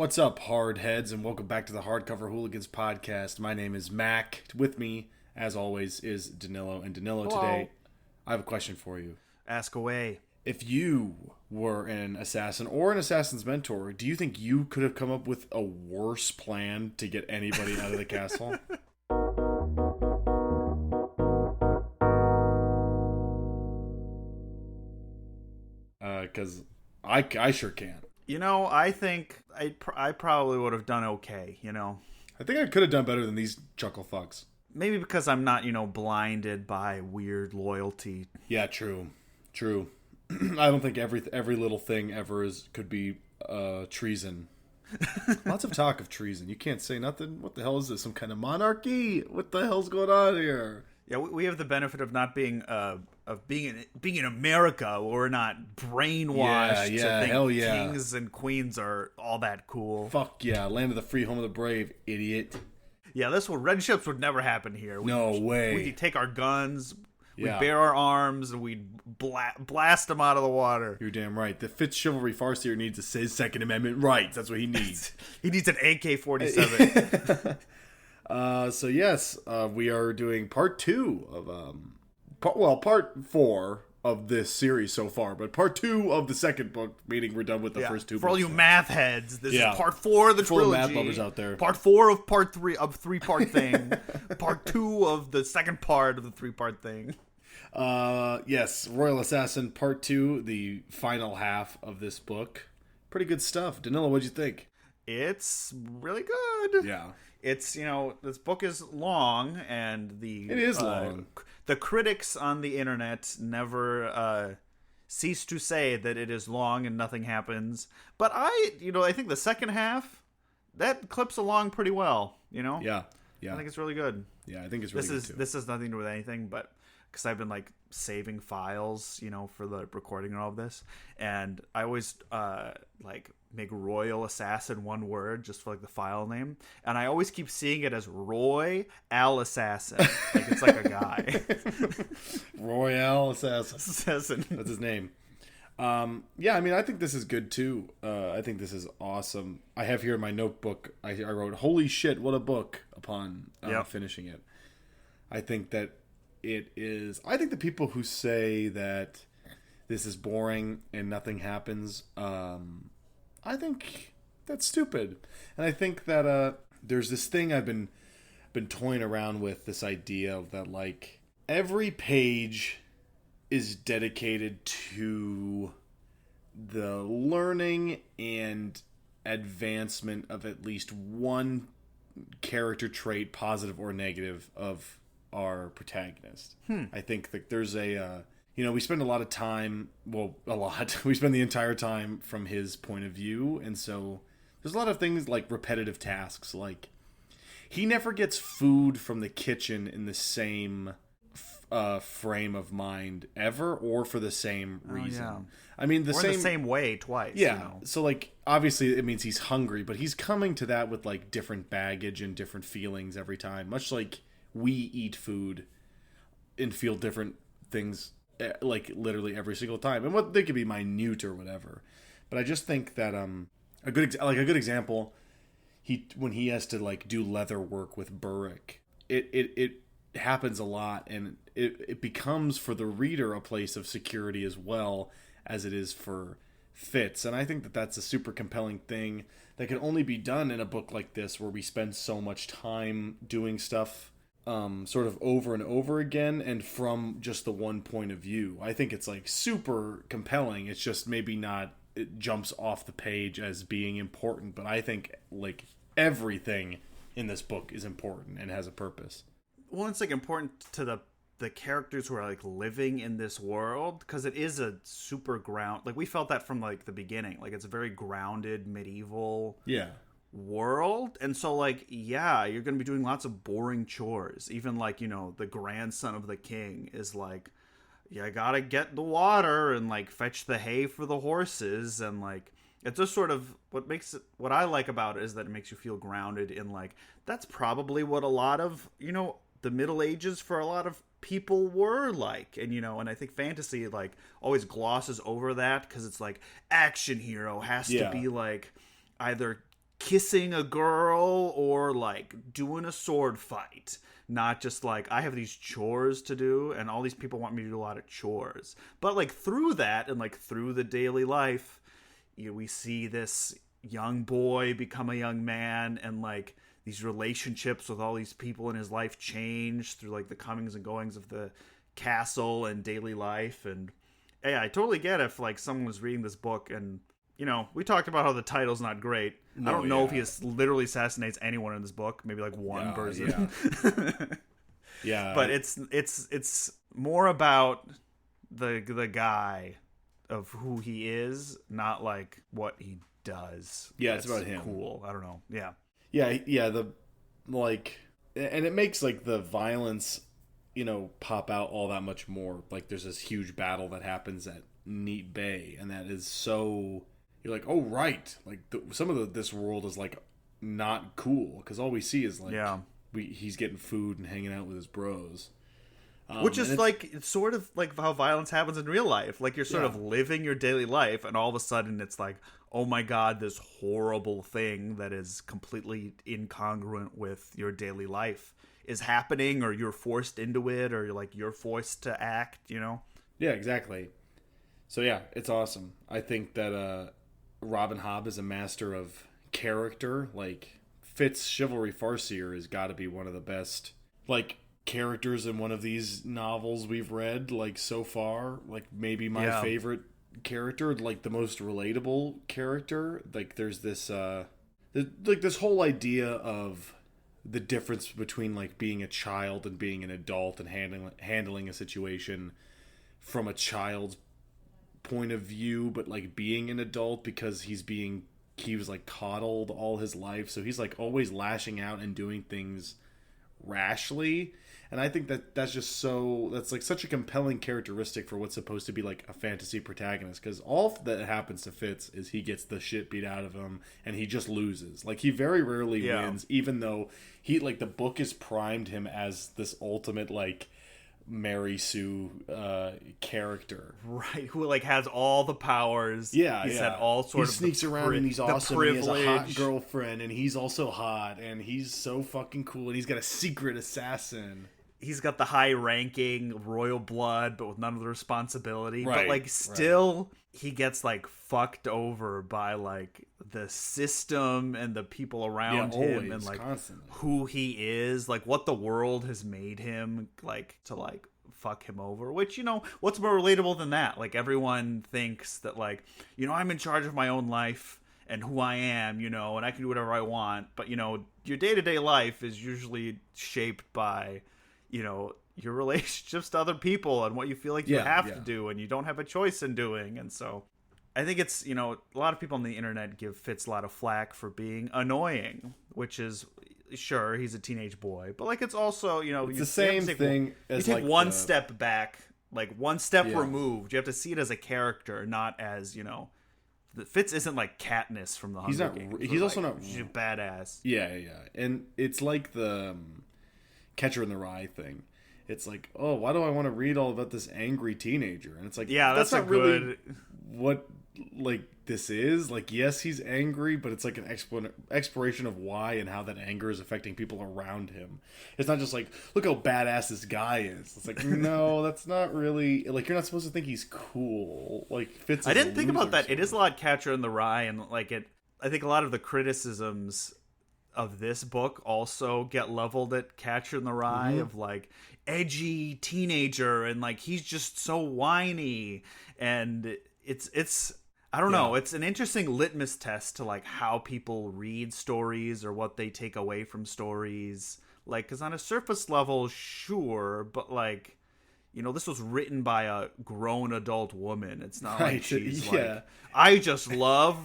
What's up, hard heads, and welcome back to the Hardcover Hooligans podcast. My name is Mac. With me, as always, is Danilo. And Danilo, Hello. today, I have a question for you. Ask away. If you were an assassin or an assassin's mentor, do you think you could have come up with a worse plan to get anybody out of the castle? Because I sure can. You know, I think I probably would have done okay, you know. I think I could have done better than these chuckle fucks. Maybe because I'm not, blinded by weird loyalty. Yeah, true. I don't think every little thing ever could be treason. Lots of talk of treason. You can't say nothing. What the hell is this? Some kind of monarchy? What the hell's going on here? Yeah, we have the benefit of not being being in America. Where we're not brainwashed to think hell yeah. kings and queens are all that cool. Fuck yeah, land of the free, home of the brave, idiot. Yeah, red ships would never happen here. No way. We could take our guns, Yeah. we'd bare our arms, and we'd blast them out of the water. You're damn right. The fifth chivalry Farseer needs his Second Amendment rights. That's what he needs. He needs an AK-47. So yes, we are doing part 2 of part 4 of this series so far, but part 2 of the second book, meaning we're done with the first 2 For all books. you math heads, this Yeah. is part 4 of the Full of trilogy. math lovers out there. Part 4 of part 3 of 3-part thing. Part 2 of the second part of the 3-part thing. Yes, Royal Assassin part 2, the final half of this book. Pretty good stuff. Danilo, what'd you think? It's really good. Yeah. It's, this book is long, and It is long. The critics on the internet never cease to say that it is long and nothing happens. But I think the second half, that clips along pretty well, Yeah. I think it's really good. Yeah, I think it's really good too. This has nothing to do with anything, but because I've been saving files, for the recording and all of this, and I always make Royal Assassin one word just for the file name, and I always keep seeing it as Roy Al Assassin, it's like a guy. Royal Assassin. Assassin. That's his name. Yeah, I mean, I think this is good too. I think this is awesome. I have here in my notebook, I wrote, "Holy shit, what a book!" upon finishing it. I think that it is. I think the people who say that this is boring and nothing happens, I think that's stupid. And I think that there's this thing I've been toying around with, this idea of that every page is dedicated to the learning and advancement of at least one character trait, positive or negative, of our protagonist. I think that there's we spend a lot of time, we spend the entire time from his point of view, and so there's a lot of things like repetitive tasks, he never gets food from the kitchen in the same frame of mind ever, or for the same reason. Yeah. I mean, the same way twice. Yeah. So obviously it means he's hungry, but he's coming to that with different baggage and different feelings every time, much like we eat food and feel different things literally every single time, and what they could be minute or whatever. But I just think that a good example, when he has to do leather work with Burrick, it happens a lot, and it becomes for the reader a place of security as well as it is for Fitz. And I think that that's a super compelling thing that can only be done in a book like this, where we spend so much time doing stuff sort of over and over again, and from just the one point of view. I think it's super compelling. It's just maybe not, it jumps off the page as being important, but I think everything in this book is important and has a purpose. Well, it's important to the characters who are living in this world, because it is a super we felt that from the beginning. It's a very grounded medieval world, and so you're gonna be doing lots of boring chores. Even the grandson of the king is I gotta get the water and fetch the hay for the horses, and it's just sort of what I like about it is that it makes you feel grounded in that's probably what a lot of the Middle Ages for a lot of people were like. And and I think fantasy always glosses over that, because it's action hero has to be either kissing a girl or like doing a sword fight. Not just like, I have these chores to do and all these people want me to do a lot of chores. But like through that and like through the daily life, we see this young boy become a young man, and like these relationships with all these people in his life change through like the comings and goings of the castle and daily life. And yeah, I totally get if like someone was reading this book and, we talked about how the title's not great. I don't know if he literally assassinates anyone in this book. Maybe like one person. Yeah. But it's more about the guy of who he is, not like what he does. Yeah, it's about him. Cool. I don't know. Yeah. Yeah. And it makes like the violence, pop out all that much more. Like there's this huge battle that happens at Neat Bay, and that is so. You're like, oh right, like some of this world is like not cool because all we see is like he's getting food and hanging out with his bros, which is like it's sort of like how violence happens in real life. Like you're sort of living your daily life, and all of a sudden it's like, oh my god, this horrible thing that is completely incongruent with your daily life is happening, or you're forced into it, or you're forced to act. Yeah, exactly. So yeah, it's awesome. I think that Robin Hobb is a master of character. Like Fitz Chivalry Farseer has got to be one of the best like characters in one of these novels we've read like so far. Like maybe my favorite character, like the most relatable character. Like there's this this whole idea of the difference between like being a child and being an adult and handling a situation from a child's point of view, but like being an adult because he was like coddled all his life, so he's like always lashing out and doing things rashly. And I think that's like such a compelling characteristic for what's supposed to be like a fantasy protagonist, because all that happens to Fitz is he gets the shit beat out of him and he just loses. Like he very rarely wins, even though he like the book has primed him as this ultimate like Mary Sue character, right? Who like has all the powers. He's had all sorts. He sneaks around and he's awesome. He has a hot girlfriend and he's also hot and he's so fucking cool and he's got a secret assassin. He's got the high-ranking royal blood, but with none of the responsibility. Right, but like still, he gets like fucked over by like the system and the people around him, and like constantly who he is, like what the world has made him like to like fuck him over. Which what's more relatable than that? Like everyone thinks that like I'm in charge of my own life and who I am, and I can do whatever I want. But your day-to-day life is usually shaped by your relationships to other people and what you feel like you have to do and you don't have a choice in doing. And so I think it's, a lot of people on the internet give Fitz a lot of flack for being annoying, which is, sure, he's a teenage boy, but like it's also, it's the same thing as you take one step back, like one step removed. You have to see it as a character, not as, Fitz isn't like Katniss from the Hunger Games. He's also not. She's a badass. Yeah. And it's like the Catcher in the Rye thing. It's like, oh, why do I want to read all about this angry teenager? And it's like, that's not really what like this is. Like, yes, he's angry, but it's like an exploration of why and how that anger is affecting people around him. It's not just like, look how badass this guy is. It's like, no, that's not really like, you're not supposed to think he's cool. Like Fitz. I didn't think about that. It is a lot Catcher in the Rye, and like I think a lot of the criticisms of this book also get leveled at Catcher in the Rye, of like edgy teenager and like he's just so whiny, and it's I don't know, it's an interesting litmus test to like how people read stories or what they take away from stories. Like, because on a surface level, sure, but like, this was written by a grown adult woman. It's not like she's like, I just love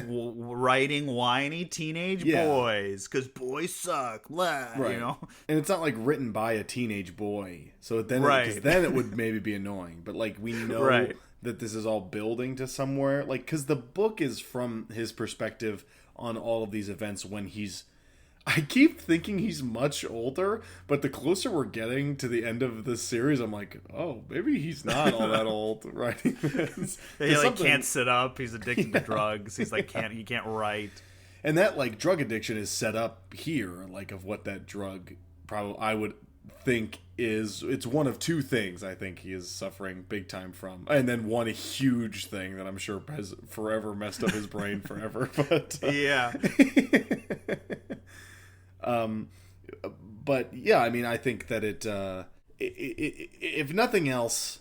writing whiny teenage boys because boys suck, blah, right. And it's not like written by a teenage boy, so then then it would maybe be annoying. But like we know that this is all building to somewhere, like because the book is from his perspective on all of these events when he's. I keep thinking he's much older, but the closer we're getting to the end of this series, I'm like, oh, maybe he's not all that old writing this. He like can't sit up. He's addicted to drugs. He's like he can't write. And that, like, drug addiction is set up here, like, of what that drug probably, I would think is, it's one of two things I think he is suffering big time from. And then one huge thing that I'm sure has forever messed up his brain forever. But yeah. But yeah, I mean, I think that it if nothing else,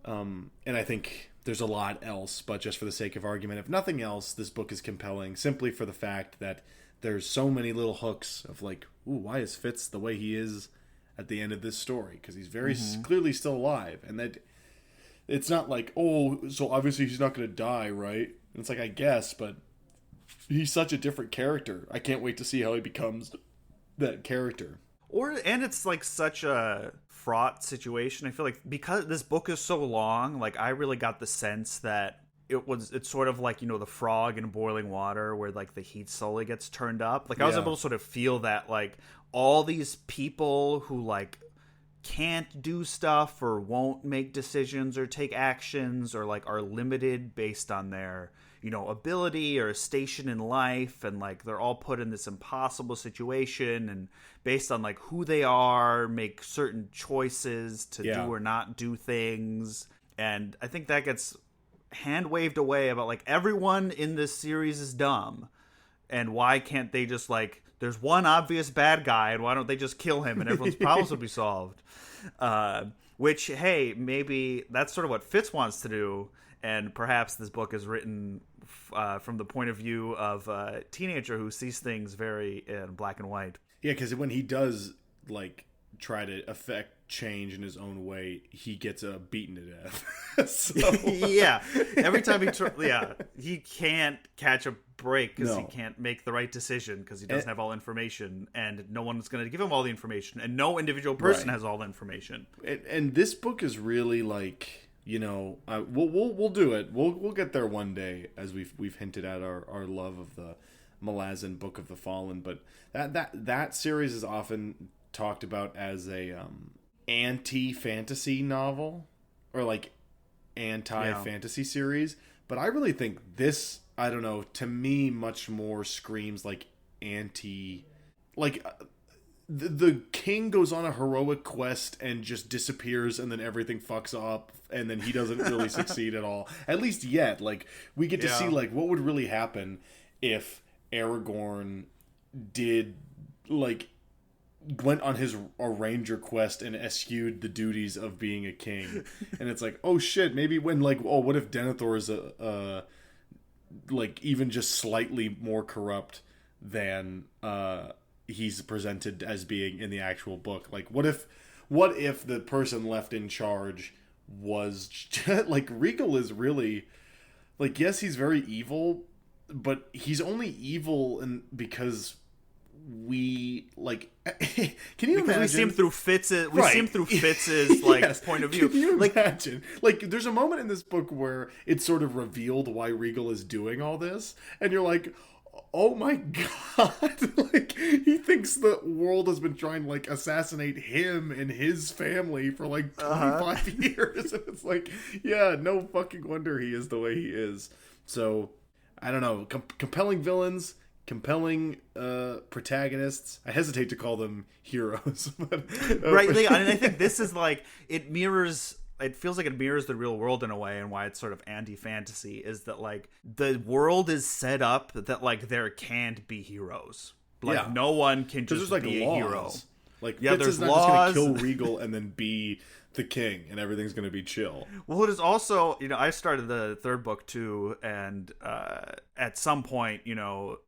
and I think there's a lot else, but just for the sake of argument, if nothing else, this book is compelling simply for the fact that there's so many little hooks of like, ooh, why is Fitz the way he is at the end of this story? Because he's very clearly still alive, and that it's not like, oh, so obviously he's not going to die, right? And it's like, I guess, but he's such a different character. I can't wait to see how he becomes that character. And it's like such a fraught situation. I feel like because this book is so long, like I really got the sense that it's sort of like, you know, the frog in boiling water where like the heat slowly gets turned up. Like I was able to sort of feel that like all these people who like can't do stuff or won't make decisions or take actions or like are limited based on their, you know, ability or station in life, and like they're all put in this impossible situation, and based on like who they are, make certain choices to do or not do things. And I think that gets hand waved away about like everyone in this series is dumb, and why can't they just like, there's one obvious bad guy, and why don't they just kill him and everyone's problems will be solved? Which, hey, maybe that's sort of what Fitz wants to do, and perhaps this book is written from the point of view of a teenager who sees things very in black and white. Yeah, because when he does like try to affect change in his own way, he gets beaten to death. So yeah, every time he can't catch a break because he can't make the right decision because he doesn't have all information, and no one's going to give him all the information, and no individual person has all the information. And this book is really like, you know, we'll do it. We'll get there one day, as we've hinted at our love of the Malazan Book of the Fallen. But that series is often talked about as a anti-fantasy novel, or like anti-fantasy series. But I really think this, I don't know, to me much more screams like anti, like the king goes on a heroic quest and just disappears, and then everything fucks up, and then he doesn't really succeed at all. At least yet. Like, we get to see like what would really happen if Aragorn did like went on a ranger quest and eschewed the duties of being a king. And it's like, oh shit, maybe when like, oh, what if Denethor is like even just slightly more corrupt than he's presented as being in the actual book? Like, what if the person left in charge was like, Regal is really like, yes, he's very evil, but he's only evil because we like can you imagine? We see him through Fitz's like point of view. Can you imagine? Like, there's a moment in this book where it's sort of revealed why Regal is doing all this, and you're like, oh my god, like he thinks the world has been trying to like assassinate him and his family for like 25 years, and it's like, yeah, no fucking wonder he is the way he is. So I don't know, compelling villains, compelling protagonists. I hesitate to call them heroes, but right. And I think this is like, it feels like it mirrors the real world in a way, and why it's sort of anti-fantasy is that like the world is set up that like there can't be heroes. Like no one can just like be laws. A hero. Like Fitz there's is not laws. just gonna kill Regal and then be the king and everything's gonna be chill. Well, it is also, you know, I started the third book too, and at some point, you know,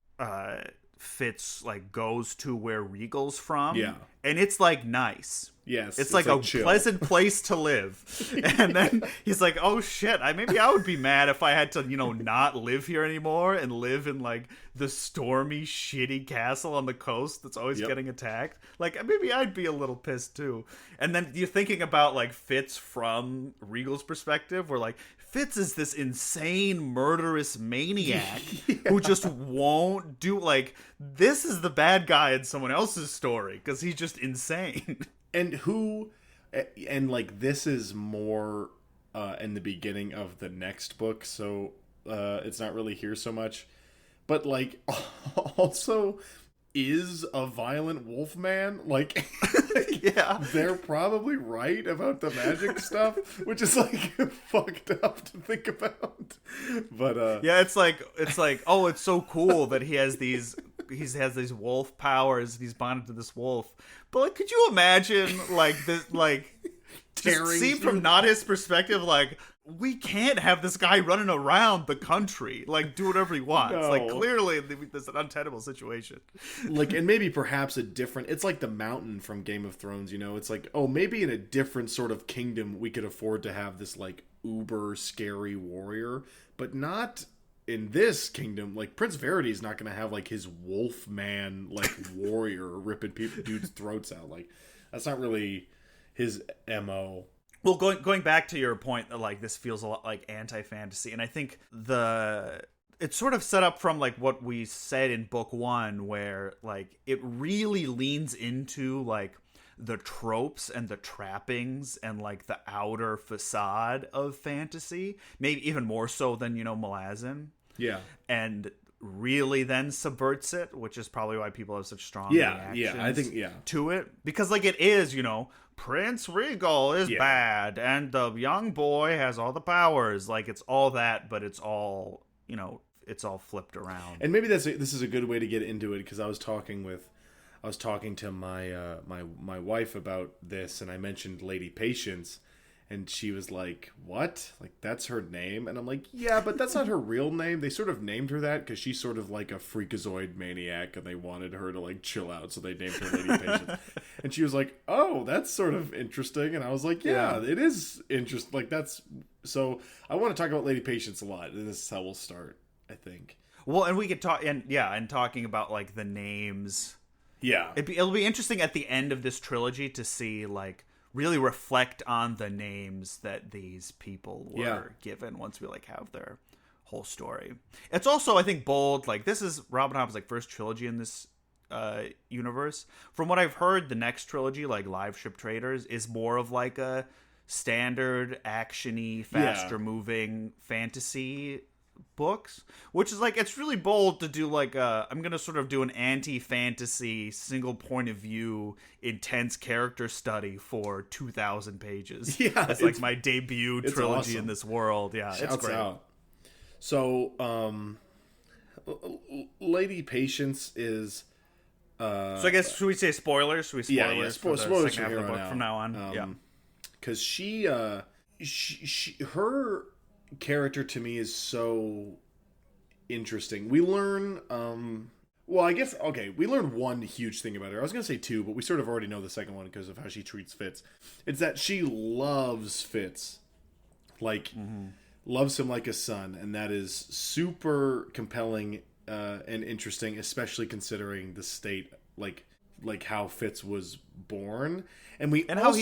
Fitz like goes to where Regal's from, and it's like nice. Yes, it's like a chill, pleasant place to live. And then he's like, oh shit, maybe I would be mad if I had to, you know, not live here anymore and live in like the stormy, shitty castle on the coast that's always getting attacked. Like, maybe I'd be a little pissed too. And then you're thinking about like Fitz from Regal's perspective, where like Fitz is this insane, murderous maniac who just won't do, like, this is the bad guy in someone else's story because he's just insane. And like, this is more in the beginning of the next book, so it's not really here so much. but like also is a violent wolf man. Like, yeah, they're probably right about the magic stuff, which is like fucked up to think about. But yeah, it's like oh, it's so cool that he has these wolf powers. He's bonded to this wolf. But like, could you imagine like this just see from not his perspective, like, we can't have this guy running around the country, like, do whatever he wants. No. Like, clearly, there's an untenable situation. Like, and maybe perhaps it's like the mountain from Game of Thrones, It's like, oh, maybe in a different sort of kingdom, we could afford to have this, like, uber scary warrior, but not in this kingdom. Like, Prince Verity's not going to have, like, his wolf man, like, warrior ripping dudes' throats out. Like, that's not really his MO. Well, going back to your point that like this feels a lot like anti-fantasy, and I think it's sort of set up from like what we said in book 1, where like it really leans into like the tropes and the trappings and like the outer facade of fantasy, maybe even more so than Malazan. Yeah, and really then subverts it, which is probably why people have such strong reactions I think to it, because like it is Prince Regal is bad and the young boy has all the powers, like it's all that, but it's all it's all flipped around. And maybe this is a good way to get into it, because I was talking to my my wife about this, and I mentioned Lady Patience. And she was like, what? Like, that's her name? And I'm like, yeah, but that's not her real name. They sort of named her that because she's sort of like a freakazoid maniac, and they wanted her to, like, chill out, so they named her Lady Patience. And she was like, oh, that's sort of interesting. And I was like, yeah. It is interesting. Like, that's... So, I want to talk about Lady Patience a lot, and this is how we'll start, I think. Well, and we could talk... And talking about, like, the names... Yeah. It'll be interesting at the end of this trilogy to see, like... really reflect on the names that these people were given once we like have their whole story. It's also, I think, bold. Like, this is Robin Hobb's like first trilogy in this universe. From what I've heard, the next trilogy, like Live Ship Traders, is more of like a standard actiony, faster moving fantasy books, which is like, it's really bold to do like I'm gonna sort of do an anti-fantasy single point of view intense character study for 2,000 pages. It's like my debut trilogy awesome. In this world. Shouts it's great out. So Lady Patience is so I guess, should we say spoilers? Should we spoilers for the spoilers second half of the book from now on? Because she her character to me is so interesting. We learn we learn one huge thing about her. I was gonna say two, but we sort of already know the second one because of how she treats Fitz. It's that she loves Fitz, like loves him like a son, and that is super compelling and interesting, especially considering the state like how Fitz was born, and how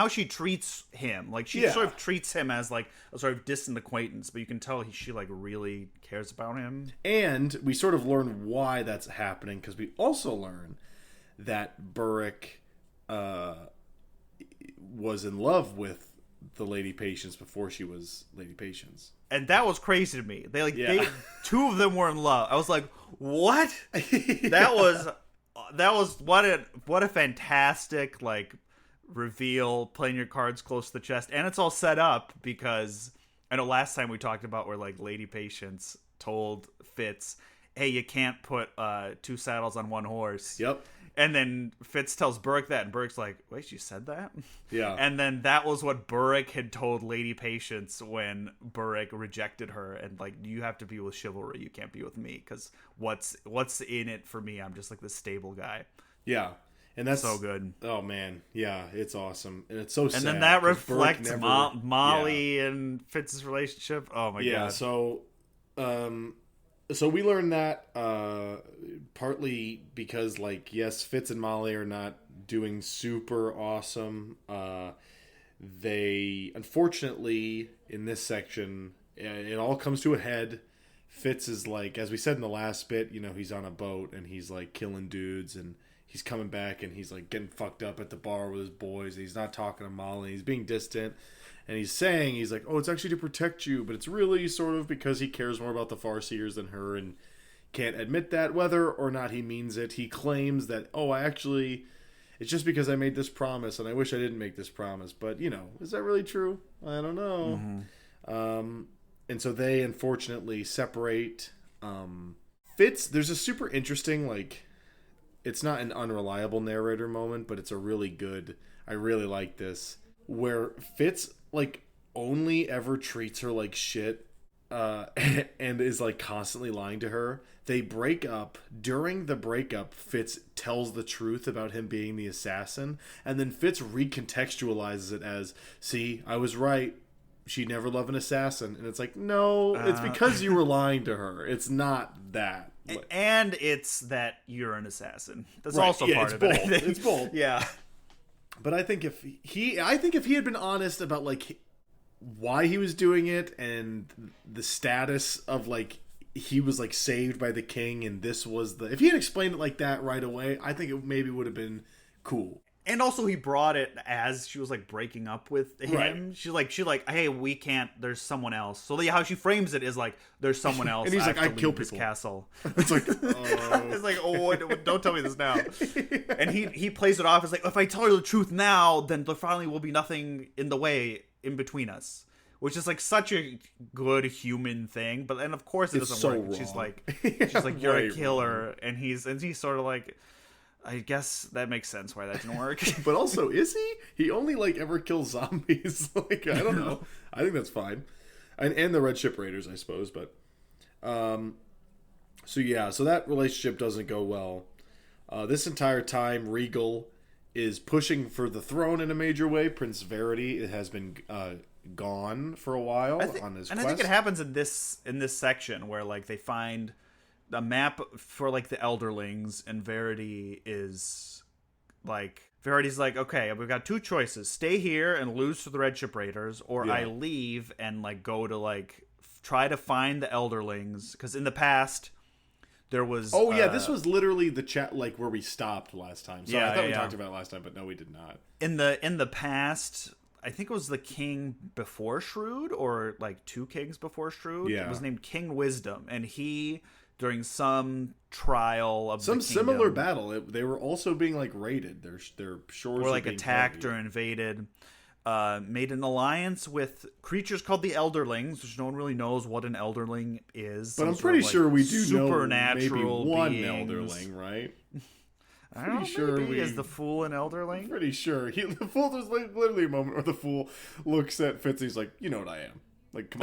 she treats him. Like, she sort of treats him as like a sort of distant acquaintance, but you can tell she like really cares about him. And we sort of learn why that's happening, because we also learn that Burrick was in love with the Lady Patience before she was Lady Patience, and that was crazy to me. They two of them were in love. I was like, what? That was what a fantastic like reveal, playing your cards close to the chest. And it's all set up because I know last time we talked about where like Lady Patience told Fitz, hey, you can't put 2 saddles on 1 horse. Yep. And then Fitz tells Burrick that, and Burrick's like, wait, you said that? Yeah. And then that was what Burrick had told Lady Patience when Burrick rejected her, and like, you have to be with chivalry, you can't be with me, because what's in it for me? I'm just like this stable guy. Yeah. And that's so good. Oh man, yeah, it's awesome, and it's so sad. And then that reflects Molly and Fitz's relationship. Oh my god. So we learned that partly because, like, yes, Fitz and Molly are not doing super awesome. They, unfortunately, in this section, it all comes to a head. Fitz is like, as we said in the last bit, he's on a boat and he's like killing dudes, and he's coming back and he's like getting fucked up at the bar with his boys. And he's not talking to Molly. He's being distant. And he's like, oh, it's actually to protect you, but it's really sort of because he cares more about the Farseers than her, and, can't admit that, whether or not he means it. He claims that, it's just because I made this promise, and I wish I didn't make this promise. But, is that really true? I don't know. Mm-hmm. And so they, unfortunately, separate. Fitz, there's a super interesting, it's not an unreliable narrator moment, but it's a really good, I really like this, where Fitz, only ever treats her like shit, and is, constantly lying to her. They break up. During the breakup, Fitz tells the truth about him being the assassin, and then Fitz recontextualizes it as, see, I was right. She'd never love an assassin. And it's like, no, it's because you were lying to her. It's not that. And it's that you're an assassin. That's right. Also part of it. It's both. Yeah. But I think if he had been honest about why he was doing it and the status of he was saved by the king and this was if he had explained it like that right away, I think it maybe would have been cool. And also he brought it as she was breaking up with him. Right. She hey, we can't, there's someone else. So how she frames it is there's someone else. And he's I killed this people. Castle. It's it's don't tell me this now. And he plays it off as if I tell her the truth now, then there finally will be nothing in the way in between us. Which is such a good human thing, but then of course it doesn't work. Wrong. She's you're a killer, wrong. and he's sort of I guess that makes sense why that didn't work. But also, is he? He only ever kills zombies. I don't know. I think that's fine, and the Red Ship Raiders, I suppose. But, so that relationship doesn't go well. This entire time, Regal is pushing for the throne in a major way. Prince Verity has been gone for a while on his quest. I think it happens in this section where they find a map for the Elderlings, and Verity is Verity's okay, we've got two choices: stay here and lose to the Red Ship Raiders, or I leave and go to try to find the Elderlings, because in the past there was this was literally the chat where we stopped last time. So I thought we talked about it last time, but no, we did not. In the past, I think it was the king before Shrewd, or two kings before Shrewd. Yeah. It was named King Wisdom, and he, during some trial of some the kingdom, similar battle, they were also being raided. Their shores were being attacked or invaded. Made an alliance with creatures called the Elderlings, which no one really knows what an Elderling is. But I'm pretty sure we do know maybe one beings. Elderling, right? I don't know, sure is the fool an Elderling? I'm pretty sure. The fool, there's literally a moment where the fool looks at Fitz and he's like, you know what I am. Come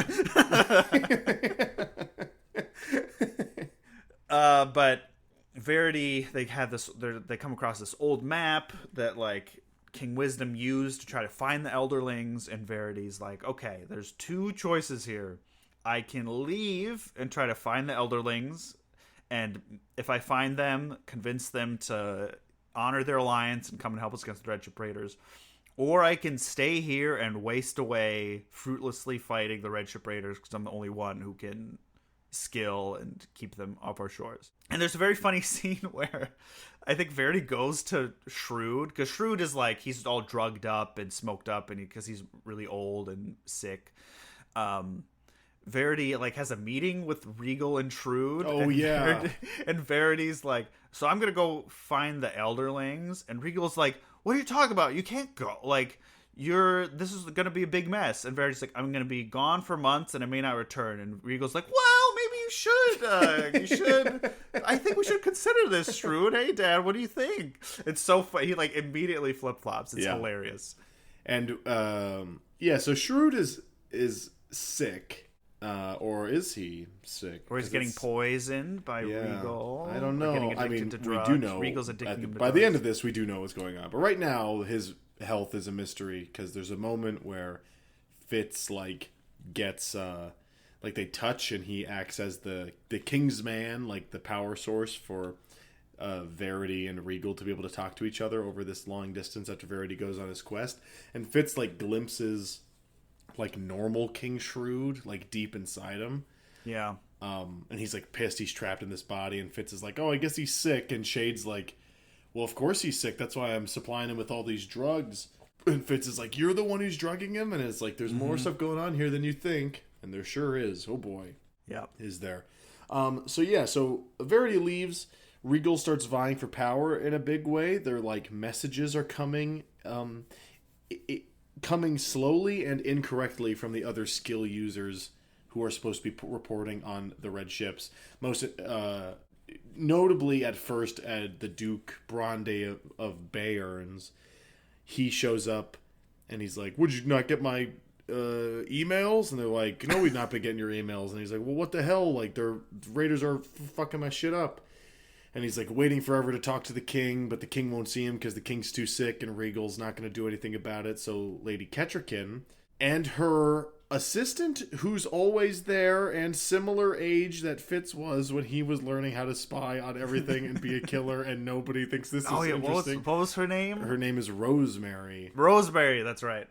on. But Verity, they come across this old map that King Wisdom used to try to find the Elderlings, and Verity's okay, there's two choices here. I can leave and try to find the Elderlings, and if I find them, convince them to honor their alliance and come and help us against the Red Ship Raiders. Or I can stay here and waste away fruitlessly fighting the Red Ship Raiders, because I'm the only one who can skill and keep them off our shores. And there's a very funny scene where I think Verity goes to Shrewd, because Shrewd is he's all drugged up and smoked up, and because he's really old and sick. Verity has a meeting with Regal and Shrewd. And Verity's so I'm gonna go find the Elderlings, and Regal's what are you talking about? You can't go. This is gonna be a big mess. And Verity's I'm gonna be gone for months and I may not return. And Regal's well, maybe you should. You should. I think we should consider this, Shrewd. Hey, Dad, what do you think? It's so funny. He immediately flip flops. It's hilarious. And so Shrewd is sick. Or is he sick? Or he's getting poisoned by Regal. I don't know. To drugs. We do know. Regal's addicting him to by drugs. the end of this, we do know what's going on. But right now, his health is a mystery, because there's a moment where Fitz gets they touch, and he acts as the king's man, the power source for Verity and Regal to be able to talk to each other over this long distance after Verity goes on his quest. And Fitz glimpses normal King Shrewd deep inside him. Yeah. And he's pissed he's trapped in this body, and Fitz is oh, I guess he's sick. And Shade's well, of course he's sick, that's why I'm supplying him with all these drugs. And Fitz is you're the one who's drugging him? And it's there's more stuff going on here than you think. And there sure is. Oh boy. Yeah. Is there. So Verity leaves. Regal starts vying for power in a big way. Their like messages are coming, coming slowly and incorrectly from the other skill users who are supposed to be reporting on the red ships. Most notably, at first, at the Duke Bronde of Bayerns, he shows up and he's like, "Would you not get my emails?" And they're like, "No, we've not been getting your emails." And he's like, "Well, what the hell? Like, the raiders are fucking my shit up." And he's like waiting forever to talk to the king, but the king won't see him because the king's too sick and Regal's not going to do anything about it. So Lady Kettrikin and her assistant, who's always there and similar age that Fitz was when he was learning how to spy on everything and be a killer, and nobody thinks this is interesting. What was her name? Her name is Rosemary. Rosemary, that's right.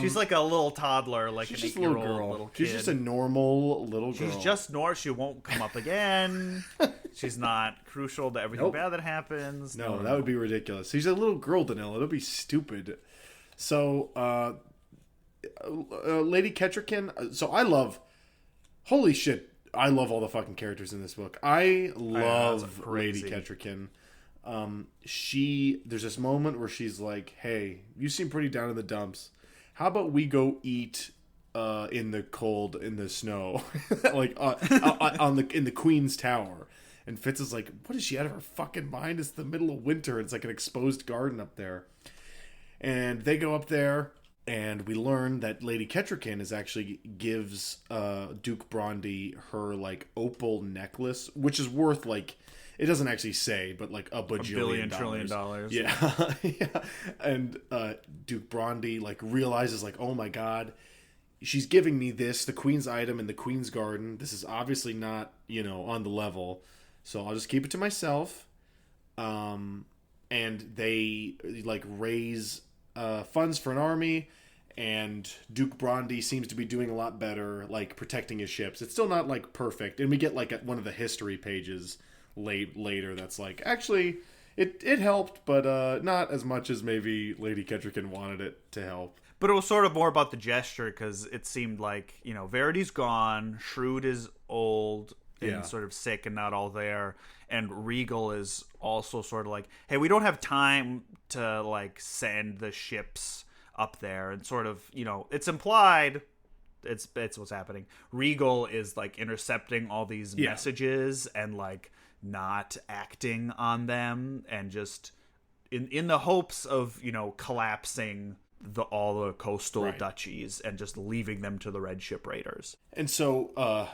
She's like a little toddler, like an 8-year-old little kid. She's just a normal little girl. She's just She won't come up again. She's not crucial to everything bad that happens. No, that would be ridiculous. She's a little girl, Danilo. It'll be stupid. So, Lady Kettrikin. So I love. Holy shit! I love all the fucking characters in this book. I love Lady Kettrikin. There's this moment where she's like, "Hey, you seem pretty down in the dumps. How about we go eat in the cold, in the snow, like in the Queen's Tower?" And Fitz is like, "What is she out of her fucking mind? It's the middle of winter. It's like an exposed garden up there." And they go up there. And we learn that Lady Kettrikin gives Duke Bronde her like opal necklace, which is worth like, it doesn't actually say, but like a bajillion trillion dollars. Yeah. Yeah. And Duke Bronde like realizes like, oh my god, she's giving me this, the Queen's item in the Queen's garden. This is obviously not, on the level. So I'll just keep it to myself. And they like raise funds for an army, and Duke Bronde seems to be doing a lot better, like protecting his ships. It's still not like perfect, and we get like one of the history pages later that's like, actually it helped, but not as much as maybe Lady Kettrikin wanted it to help. But it was sort of more about the gesture, because it seemed like, Verity's gone, Shrewd is old and sort of sick and not all there, and Regal is also sort of like, hey, we don't have time to like send the ships up there, and sort of, it's implied, it's what's happening. Regal is like intercepting all these messages and like not acting on them, and just in the hopes of, collapsing all the coastal duchies and just leaving them to the red ship raiders. And so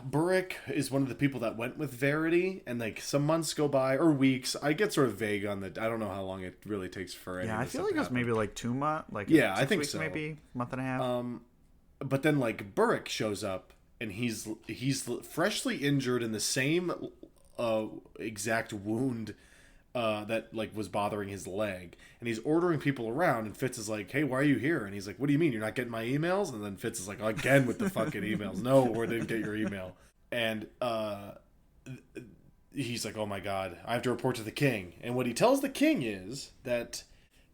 Burrick is one of the people that went with Verity, and like some months go by, or weeks. I get sort of vague on I don't know how long it really takes for any of this. I feel like it was maybe like 2 months, like I think weeks, so, maybe month and a half. But then like Burrick shows up, and he's freshly injured in the same exact wound that like was bothering his leg, and he's ordering people around, and Fitz is like, "Hey, why are you here?" And he's like, "What do you mean, you're not getting my emails?" And then Fitz is like, again with the fucking emails. "No, we didn't get your email." And he's like, "Oh my god, I have to report to the king." And what he tells the king is that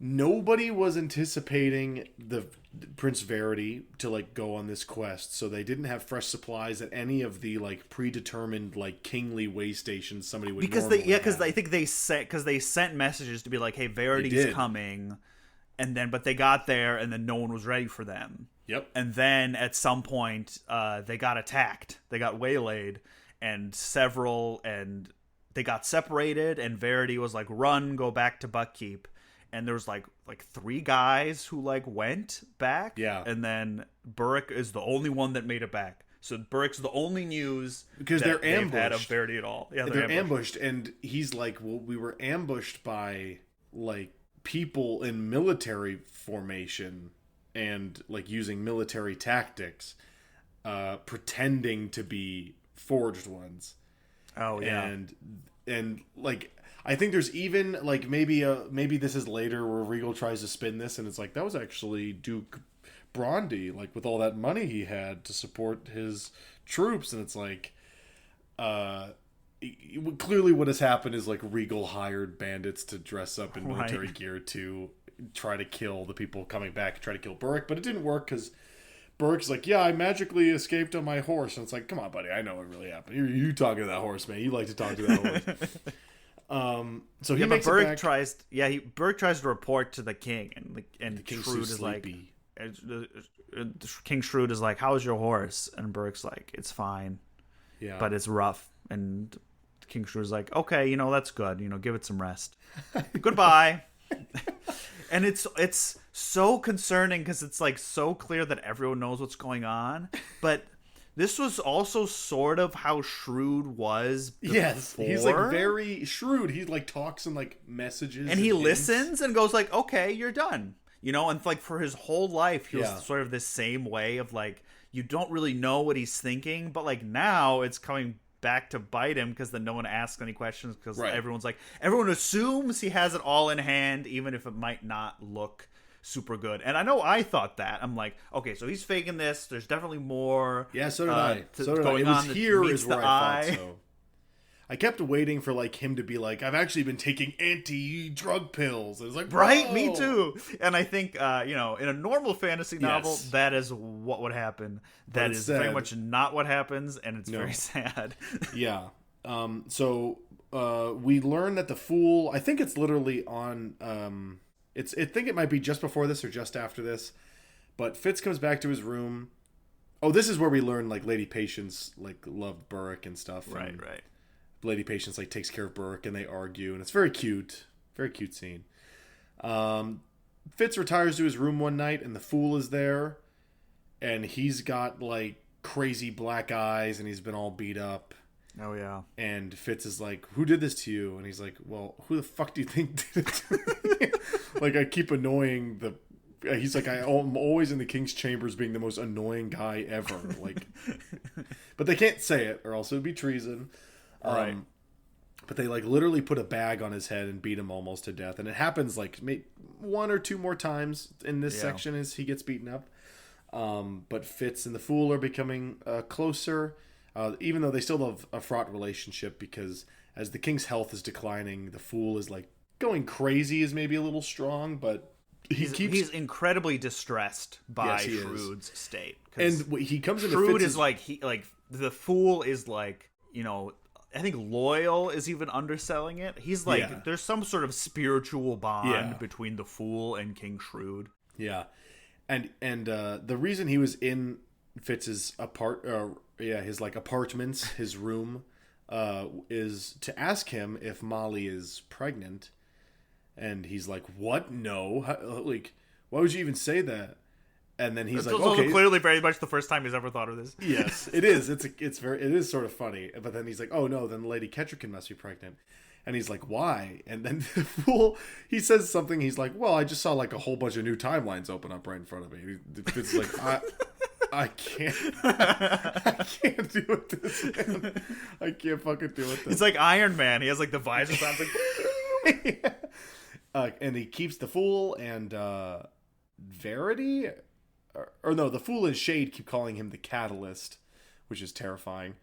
nobody was anticipating the Prince Verity to like go on this quest, so they didn't have fresh supplies at any of the like predetermined like kingly way stations somebody would because I think they sent messages to be like, hey, Verity's coming, and then but they got there and then no one was ready for them. Yep. And then at some point they got attacked, they got waylaid, and they got separated, and Verity was like, run, go back to Buckkeep. And there was like 3 guys who like went back. Yeah. And then Burrick is the only one that made it back. So Burrick's the only news because that they're ambushed. Had of Verity at all. Yeah, they're ambushed, and he's like, "Well, we were ambushed by like people in military formation and like using military tactics, pretending to be forged ones." Oh yeah. And like, I think there's even like maybe this is later where Regal tries to spin this, and it's like, that was actually Duke Bronde, like with all that money he had to support his troops, and it's like clearly what has happened is like Regal hired bandits to dress up in military gear to try to kill the people coming back, try to kill Burrick, but it didn't work because Burke's like, yeah, I magically escaped on my horse. And it's like, come on, buddy, I know what really happened. You talking to that horse, man. You like to talk to that horse. So he makes Burke it back. Burke tries to report to the king, and King's Shrewd so is like, sleepy. King Shrewd is like, how's your horse? And Burke's like, it's fine, but it's rough. And King Shrewd is like, okay, that's good. Give it some rest. Goodbye. And it's so concerning because it's like so clear that everyone knows what's going on, but this was also sort of how Shrewd was before. Yes, he's like very shrewd. He like talks in like messages, and he listens and goes like, okay, you're done. And like for his whole life he was sort of this same way of like, you don't really know what he's thinking, but like now it's coming back to bite him because then no one asks any questions because everyone assumes he has it all in hand, even if it might not look super good. And I know I thought that. I'm like, okay, so he's faking this. There's definitely more. Yeah, so did I. Going it was on here is where I eye. thought so. I kept waiting for like him to be like, I've actually been taking anti-drug pills. It was like, right, me too. And I think in a normal fantasy novel, Yes. that is what would happen. That is very much not what happens, and it's very sad. Yeah. So we learn that the fool, I think it's literally on I think it might be just before this or just after this, but Fitz comes back to his room. Oh, this is where we learn like Lady Patience like loved Burke and stuff. Right. Lady Patience like takes care of Burke and they argue, and it's very cute scene. Fitz retires to his room one night and the fool is there, and he's got like crazy black eyes and he's been all beat up. Oh yeah. And Fitz is like, who did this to you? And he's like, well, who the fuck do you think did it to me? Like, I keep annoying he's like, I'm always in the king's chambers being the most annoying guy ever. Like, but they can't say it or else it would be treason. Right. But they like literally put a bag on his head and beat him almost to death. And it happens like one or two more times in this section as he gets beaten up. But Fitz and the fool are becoming closer, even though they still have a fraught relationship, because as the king's health is declining, the fool is like going crazy is maybe a little strong, but he's incredibly distressed by Shrewd's state. And he comes into Shrewd Fitz's... is like the fool is like, I think Loyal is even underselling it. He's like, there's some sort of spiritual bond between the fool and King Shrewd. Yeah. And the reason he was in Fitz's his like apartments, his room, is to ask him if Molly is pregnant. And he's like, what? No. Like, why would you even say that? And then he's like, okay. Clearly very much the first time he's ever thought of this. Yes, it is. It is sort of funny. But then he's like, oh no, then Lady Kettrican must be pregnant. And he's like, why? And then the fool, he says something. He's like, well, I just saw like a whole bunch of new timelines open up right in front of me. It's like, I can't do it this, man. I can't fucking do it this. He's like Iron Man. He has like the visor sounds like... and he keeps the fool and Verity... Or no, the fool and Shade keep calling him the Catalyst, which is terrifying.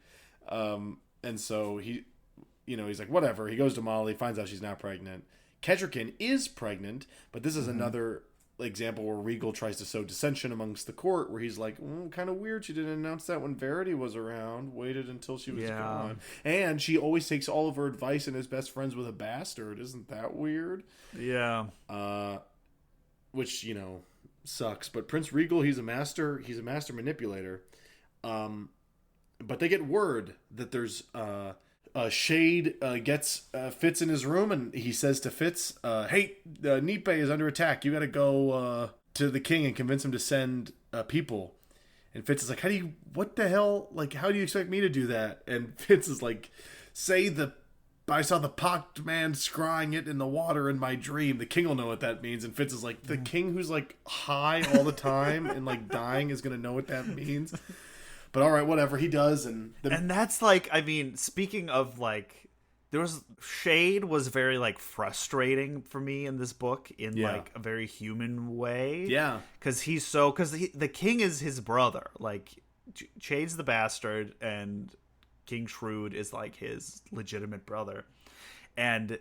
And so he's like, whatever. He goes to Molly, finds out she's not pregnant. Kettrican is pregnant, but this is another example where Regal tries to sow dissension amongst the court, where he's like, kind of weird. She didn't announce that when Verity was around. Waited until she was gone. And she always takes all of her advice and is best friends with a bastard. Isn't that weird? Yeah. Which, sucks. But Prince Regal, he's a master manipulator. But they get word that there's Shade gets Fitz in his room, and he says to Fitz, hey, Nipe is under attack. You gotta go to the king and convince him to send people. And Fitz is like, what the hell? Like, how do you expect me to do that? And Fitz is like, I saw the pocked man scrying it in the water in my dream. The king will know what that means. And Fitz is like, the king who's like high all the time and like dying is going to know what that means. But all right, whatever. He does. And that's like, I mean, speaking of like, Shade was very like frustrating for me in this book in like a very human way. Yeah. Because the king is his brother. Like, Shade's the bastard and King Shrewd is like his legitimate brother. And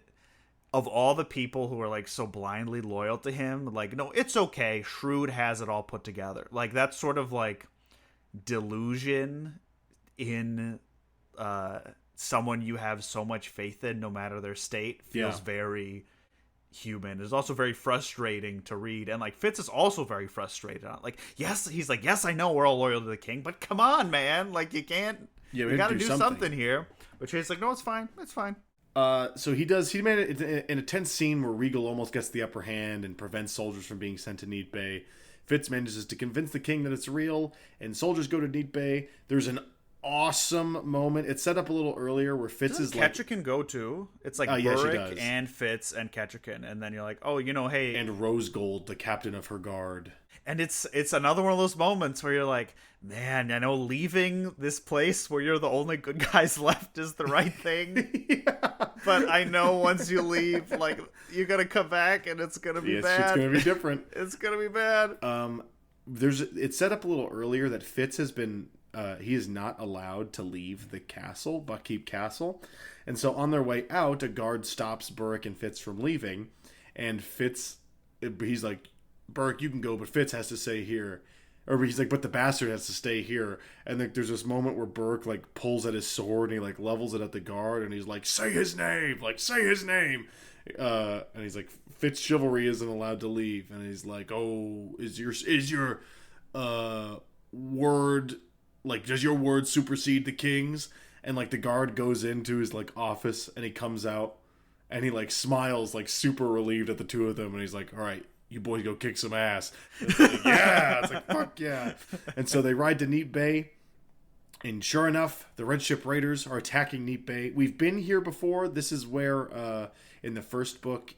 of all the people who are like so blindly loyal to him, like, no, it's okay. Shrewd has it all put together. Like that sort of like delusion in someone you have so much faith in, no matter their state, feels very human. It's also very frustrating to read, and like Fitz is also very frustrated on like, yes, he's like, yes, I know we're all loyal to the king, but come on, man, like you can't, you gotta do something here. But Chase like, no, it's fine, so he made it in a tense scene where Regal almost gets the upper hand and prevents soldiers from being sent to Neat Bay. Fitz manages to convince the king that it's real, and soldiers go to Neat Bay. There's an awesome moment. It's set up a little earlier where Fitz is like... Ketchikan go too? It's like Burrick and Fitz and Ketchikan, and then you're like, oh, hey... And Rose Gold, the captain of her guard. And it's another one of those moments where you're like, man, I know leaving this place where you're the only good guys left is the right thing. But I know once you leave, like, you're going to come back and it's going to be bad. It's going to be different. It's going to be bad. It's set up a little earlier that Fitz has been... he is not allowed to leave the castle, Buckkeep Castle. And so on their way out, a guard stops Burrick and Fitz from leaving. And Fitz, he's like, Burrick, you can go, but Fitz has to stay here. Or he's like, but the bastard has to stay here. And like, there's this moment where Burrick like pulls at his sword and he like levels it at the guard and he's like, say his name, and he's like, Fitz chivalry isn't allowed to leave. And he's like, oh, is your word, like, does your word supersede the king's? And like the guard goes into his like office and he comes out and he like smiles like super relieved at the two of them and he's like, all right, you boys go kick some ass. It's like, yeah. It's like, fuck yeah. And so they ride to Neat Bay. And sure enough, the Red Ship Raiders are attacking Neat Bay. We've been here before. This is where, in the first book,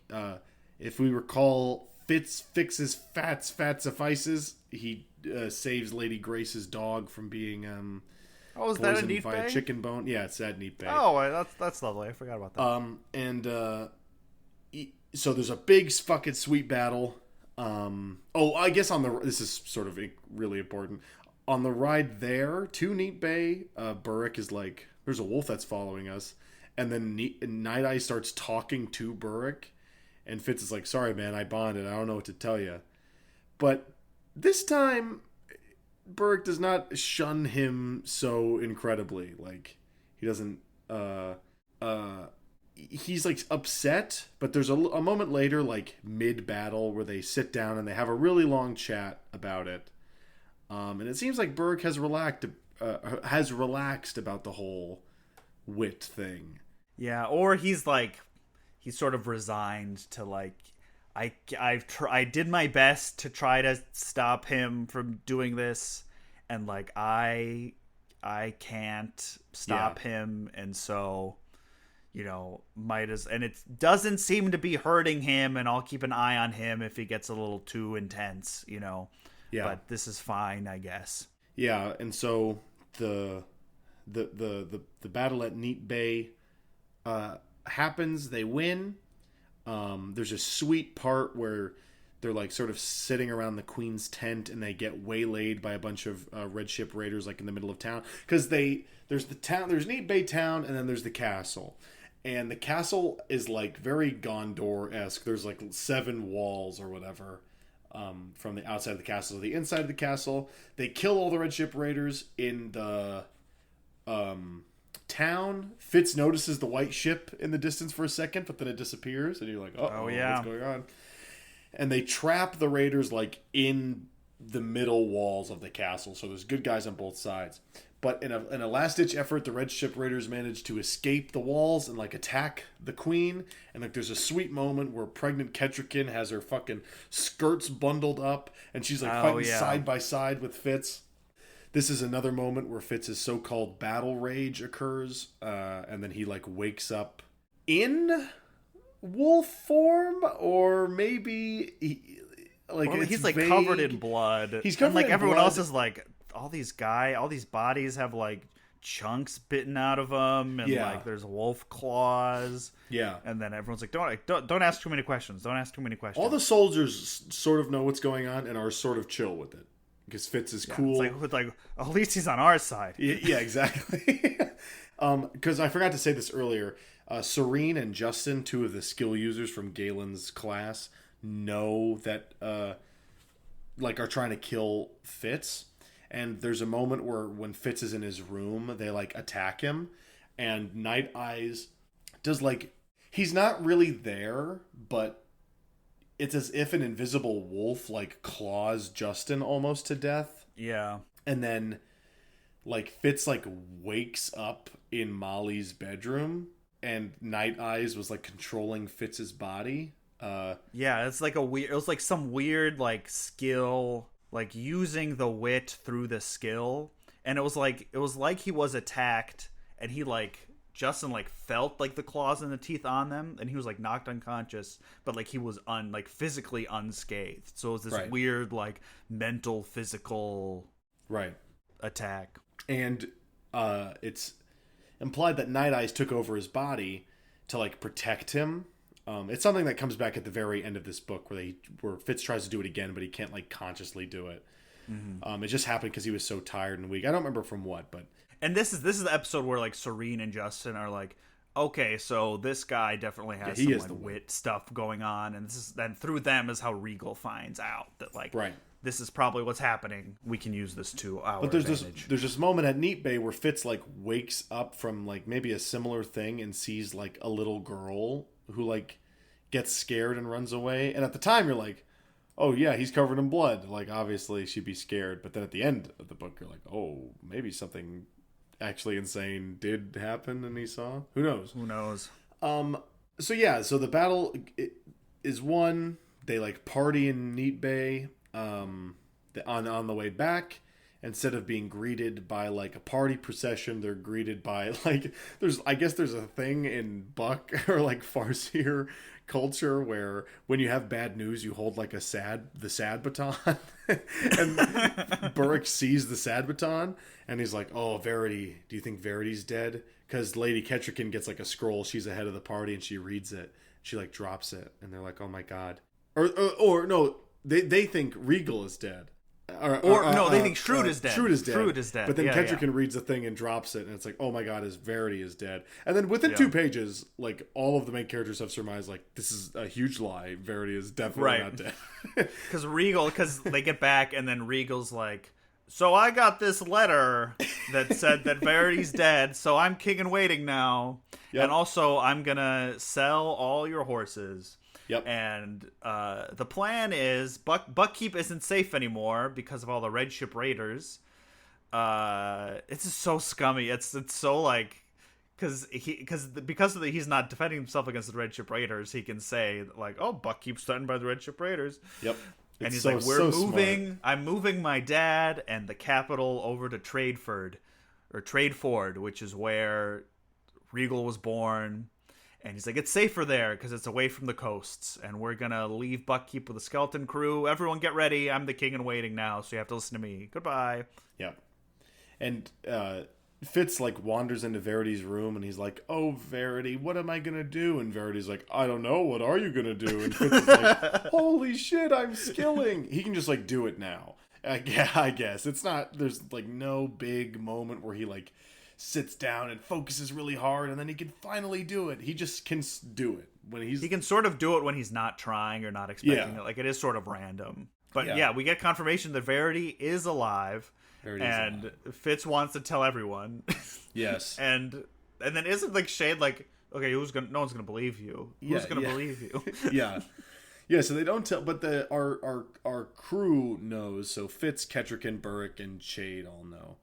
if we recall, Fitz fixes fat suffices. He saves Lady Grace's dog from being is that a Neat by Bay? A chicken bone. Yeah, it's at Neat Bay. Oh, that's lovely. I forgot about that. So there's a big fucking sweet battle. I guess this is sort of really important. On the ride there to Neat Bay, Burrick is like, there's a wolf that's following us. And then Night Eye starts talking to Burrick. And Fitz is like, sorry, man, I bonded. I don't know what to tell you. But this time, Burrick does not shun him so incredibly. Like, he doesn't... he's like upset, but there's a moment later, like mid-battle, where they sit down and they have a really long chat about it. And it seems like Burrick has relaxed about the whole wit thing. Yeah, or he's sort of resigned to like, I did my best to try to stop him from doing this, and like I can't stop him, and so, and it doesn't seem to be hurting him, and I'll keep an eye on him if he gets a little too intense, Yeah. But this is fine, I guess. Yeah, and so the battle at Neat Bay happens. They win. There's a sweet part where they're like sort of sitting around the queen's tent and they get waylaid by a bunch of Red Ship Raiders like in the middle of town, because there's Neat Bay town and then there's the castle, and the castle is like very Gondor-esque. There's like 7 walls or whatever from the outside of the castle to the inside of the castle. They kill all the Red Ship Raiders in the town. Fitz notices the white ship in the distance for a second, but then it disappears and you're like, oh yeah, what's going on? And they trap the raiders like in the middle walls of the castle, so there's good guys on both sides. But in a last-ditch effort, the Red Ship Raiders manage to escape the walls and like attack the queen. And like there's a sweet moment where pregnant Ketchikan has her fucking skirts bundled up and she's like fighting side by side with Fitz. This is another moment where Fitz's so-called battle rage occurs, and then he like wakes up in wolf form, or maybe he's like vague. Covered in blood. He's covered like in everyone blood. Else is like, all these bodies have like chunks bitten out of them, and like there's wolf claws. Yeah, and then everyone's like, don't ask too many questions. Don't ask too many questions. All the soldiers sort of know what's going on and are sort of chill with it. Because Fitz is cool. It's like, at least he's on our side. Yeah, exactly. Because I forgot to say this earlier. Serene and Justin, two of the skill users from Galen's class, know that like are trying to kill Fitz. And there's a moment where when Fitz is in his room, they like attack him, and Night Eyes does like, he's not really there, but it's as if an invisible wolf like claws Justin almost to death. Yeah. And then like Fitz like wakes up in Molly's bedroom, and Night Eyes was like controlling Fitz's body. Yeah, it's like it was like some weird like skill, like using the wit through the skill, and it was like he was attacked, and he like Justin like felt like the claws and the teeth on them, and he was like knocked unconscious, but like he was physically unscathed. So it was this weird like mental physical attack. And it's implied that Night Eyes took over his body to like protect him. It's something that comes back at the very end of this book where Fitz tries to do it again, but he can't like consciously do it. Mm-hmm. It just happened because he was so tired and weak. I don't remember from what, but. And this is the episode where like Serene and Justin are like, okay, so this guy definitely has some like wit stuff going on, and then through them is how Regal finds out that like this is probably what's happening. We can use this to our advantage. There's this moment at Neat Bay where Fitz like wakes up from like maybe a similar thing and sees like a little girl who like gets scared and runs away, and at the time you're like, oh yeah, he's covered in blood, like obviously she'd be scared, but then at the end of the book you're like, oh, maybe something actually insane did happen and he saw. Who knows? So the battle is won. They like party in Neat Bay on the way back. Instead of being greeted by like a party procession, they're greeted by like there's a thing in Buck or like Farseer culture where when you have bad news you hold like the sad baton and Burrick sees the sad baton and he's like, oh, Verity, do you think Verity's dead? Because Lady Kettrikin gets like a scroll, she's ahead of the party, and she reads it, she like drops it, and they're like, oh my god, or no, they think Regal is dead. They think Shrewd is dead. Shrewd is dead. But then Kettrikin reads the thing and drops it, and it's like, oh my god, Verity is dead. And then within 2 pages, like all of the main characters have surmised, like, this is a huge lie. Verity is definitely not dead. Because they get back, and then Regal's like, so I got this letter that said that Verity's dead, so I'm king in waiting now. Yep. And also, I'm gonna sell all your horses. Yep. And the plan is Buckkeep isn't safe anymore because of all the Red Ship Raiders. It's just so scummy. It's so like because he's not defending himself against the Red Ship Raiders, he can say like, oh, Buckkeep's threatened by the Red Ship Raiders. Yep. And he's like, we're moving. Smart. I'm moving my dad and the capital over to Tradeford, which is where Regal was born. And he's like, it's safer there because it's away from the coasts. And we're going to leave Buckkeep with a skeleton crew. Everyone get ready. I'm the king in waiting now, so you have to listen to me. Goodbye. Yeah. And Fitz, like, wanders into Verity's room, and he's like, oh, Verity, what am I going to do? And Verity's like, I don't know. What are you going to do? And Fitz is like, holy shit, I'm skilling. He can just, like, do it now. Yeah, I guess. It's not, there's, like, no big moment where he, like, sits down and focuses really hard, and then he can finally do it. He just can do it when he can sort of do it when he's not trying or not expecting it. Like, it is sort of random. But yeah, we get confirmation that Verity is alive, and Fitz wants to tell everyone. Yes. and then isn't like Shade like, okay, no one's gonna believe you. Who's gonna believe you? Yeah, so they don't tell, but our crew knows. So Fitz, Kettrikin, Burrick, and Shade all know.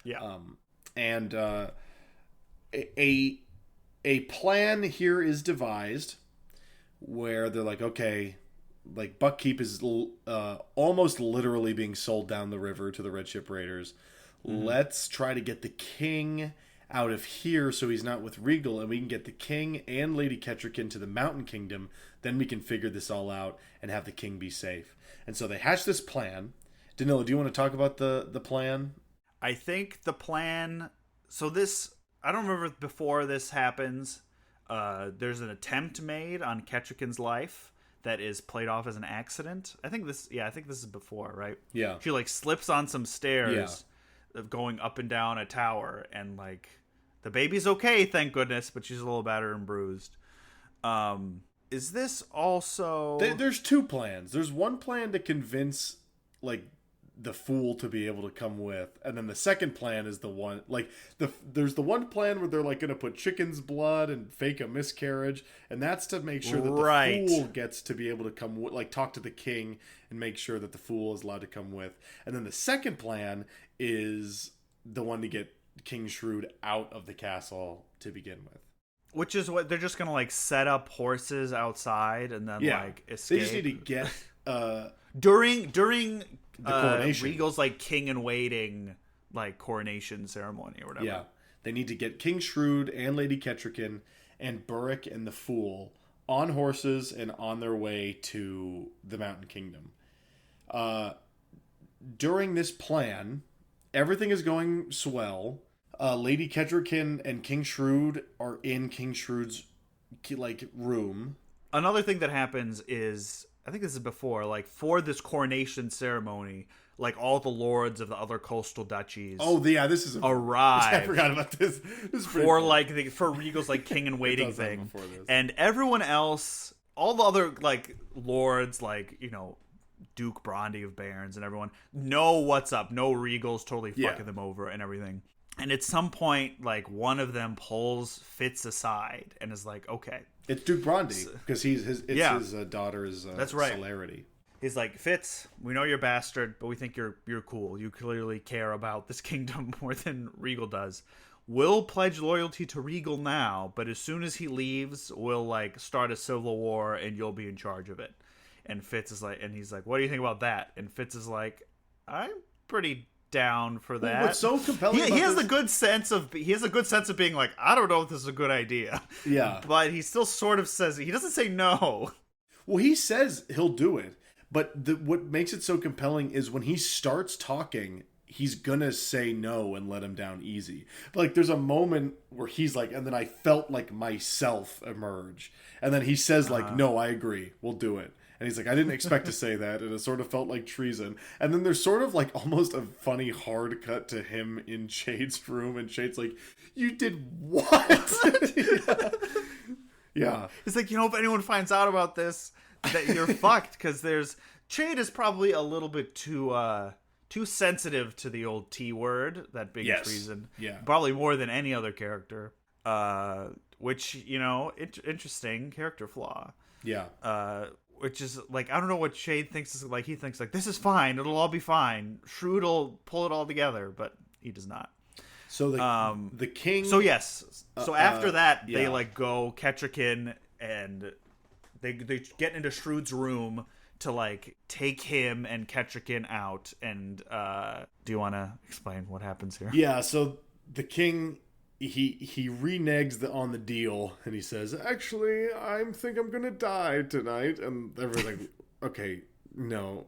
Yeah. And a plan here is devised where they're like, okay, like Buckkeep is almost literally being sold down the river to the Red Ship Raiders. Mm-hmm. Let's try to get the king out of here so he's not with Regal, and we can get the king and Lady Kettrikin to the Mountain Kingdom. Then we can figure this all out and have the king be safe. And so they hatch this plan. Danilo, do you want to talk about the plan? I think the plan... So this... I don't remember before this happens. There's an attempt made on Kettrikin's life that is played off as an accident. I think this is before, right? Yeah. She, like, slips on some stairs going up and down a tower, and, like, The baby's okay, thank goodness, but she's a little battered and bruised. Is this also... There's two plans. There's one plan to convince, like, the fool to be able to come with, and then the second plan is the one, like, there's the one plan where they're, like, going to put chicken's blood and fake a miscarriage, and that's to make sure that the fool gets to be able to come with, like, talk to the king and make sure that the fool is allowed to come with. And then the second plan is the one to get King Shrewd out of the castle to begin with. Which is what they're just gonna like set up horses outside and then like escape. They just need to get during the coronation. Regal's like king in waiting like coronation ceremony or whatever. Yeah, they need to get King Shrewd and Lady Kettricken and Burrick and the Fool on horses and on their way to the Mountain Kingdom. During this plan, everything is going swell. Lady Kettricken and King Shrewd are in King Shrewd's like room. Another thing that happens is, I think this is before, like for this coronation ceremony, like all the lords of the other coastal duchies. Oh yeah, this is arrive. I forgot about this. This is for like for Regal's like king in waiting thing, and everyone else, all the other like lords, like you know, Duke Bronte of Barons and everyone know what's up. No, Regal's totally fucking them over and everything. And at some point, like, one of them pulls Fitz aside and is like, okay. It's Duke Bronte, because his daughter's That's right. celerity. He's like, Fitz, we know you're a bastard, but we think you're cool. You clearly care about this kingdom more than Regal does. We'll pledge loyalty to Regal now, but as soon as he leaves, we'll, like, start a civil war and you'll be in charge of it. And Fitz is like, and he's like, what do you think about that? And Fitz is like, I'm pretty down for that. What's so compelling he has a good sense of being like, I don't know if this is a good idea. Yeah. But he still sort of says, he doesn't say no. Well, he says he'll do it, but what makes it so compelling is when he starts talking, he's gonna say no and let him down easy. But like there's a moment where he's like, and then I felt like myself emerge, and then he says like, no, I agree, we'll do it. And he's like, I didn't expect to say that, and it sort of felt like treason. And then there's sort of like almost a funny hard cut to him in Chade's room, and Chade's like, you did what? Yeah. He's like, you know, if anyone finds out about this, that you're fucked, because Chade is probably a little bit too sensitive to the old T word, that big treason. Yeah. Probably more than any other character. Which, you know, interesting character flaw. Yeah. Which is like, I don't know what Shade thinks is like. He thinks like, this is fine, it'll all be fine. Shrewd will pull it all together, but he does not. So the king. So yes. So after that, they like go Kettricken and they get into Shrewd's room to like take him and Kettricken out. And do you want to explain what happens here? Yeah. So the king. He reneges on the deal, and he says, actually, I think I'm going to die tonight. And everyone's like, okay, no,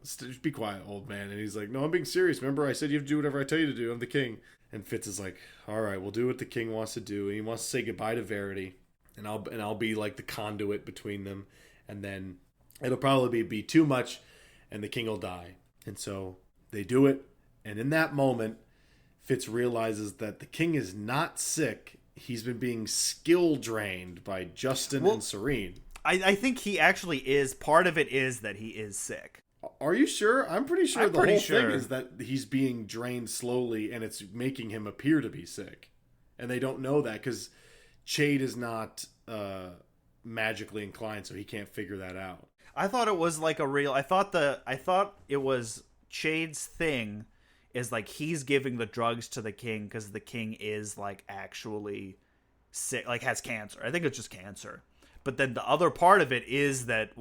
just be quiet, old man. And he's like, no, I'm being serious. Remember, I said you have to do whatever I tell you to do. I'm the king. And Fitz is like, all right, we'll do what the king wants to do. And he wants to say goodbye to Verity, and I'll be like the conduit between them. And then it'll probably be too much, and the king will die. And so they do it. And in that moment, Fitz realizes that the king is not sick. He's been being skill drained by Justin and Serene. I think he actually is. Part of it is that he is sick. Are you sure? I'm pretty sure the whole thing is that he's being drained slowly, and it's making him appear to be sick. And they don't know that because Chade is not magically inclined, so he can't figure that out. I thought it was like a real... I thought it was Chade's thing... is like he's giving the drugs to the king because the king is like actually sick, like has cancer. I think it's just cancer. But then the other part of it is that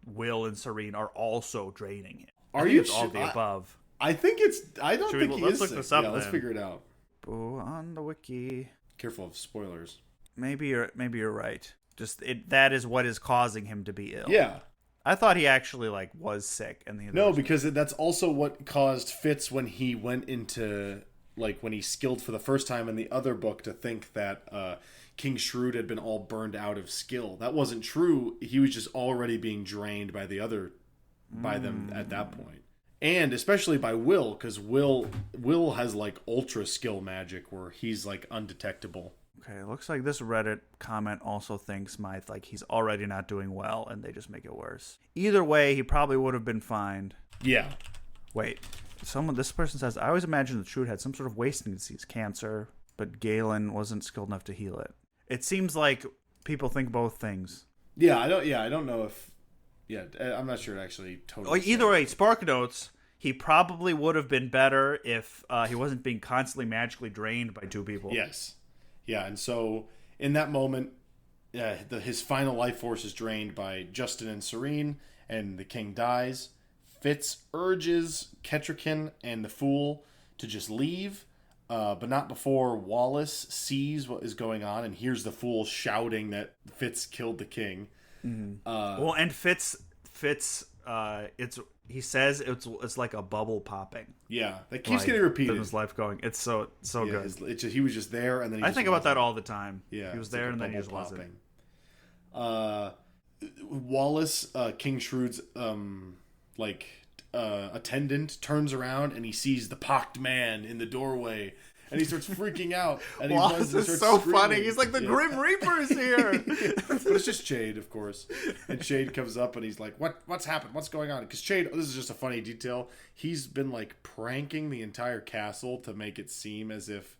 Will and Serene are also draining him. Are you all the above? I think it's. I don't think he is. Let's look this up. Let's figure it out. Boo on the wiki. Careful of spoilers. Maybe you're right. Just that is what is causing him to be ill. Yeah. I thought he actually like was sick, and no, because that's also what caused Fitz when he went into like when he skilled for the first time in the other book to think that King Shrewd had been all burned out of skill. That wasn't true. He was just already being drained by them at that point. and especially by Will, because Will has like ultra skill magic where he's like undetectable. Okay, it looks like this Reddit comment also thinks Mythe, like, he's already not doing well, and they just make it worse. Either way, he probably would have been fined. Yeah. Wait, this person says, I always imagined the Trude had some sort of wasting disease, cancer, but Galen wasn't skilled enough to heal it. It seems like people think both things. Yeah, I don't know if... Yeah, I'm not sure it actually totally... Either way, Spark Notes, he probably would have been better if he wasn't being constantly magically drained by two people. Yes. Yeah, and so in that moment, his final life force is drained by Justin and Serene, and the king dies. Fitz urges Kettrikin and the Fool to just leave, but not before Wallace sees what is going on and hears the Fool shouting that Fitz killed the king. Mm-hmm. And Fitz, he says it's like a bubble popping. Yeah, that keeps getting repeated. His life going. It's so good. He was just there, and then I think about that all the time. Yeah, he was there, and then he just wasn't. Wallace, King Shrewd's attendant, turns around and he sees the pocked man in the doorway. And he starts freaking out. And Wallace is so funny. He's like, the Grim Reaper is here. But it's just Chade, of course. And Chade comes up and he's like, what's happened? What's going on? Because Chade, this is just a funny detail. He's been like pranking the entire castle to make it seem as if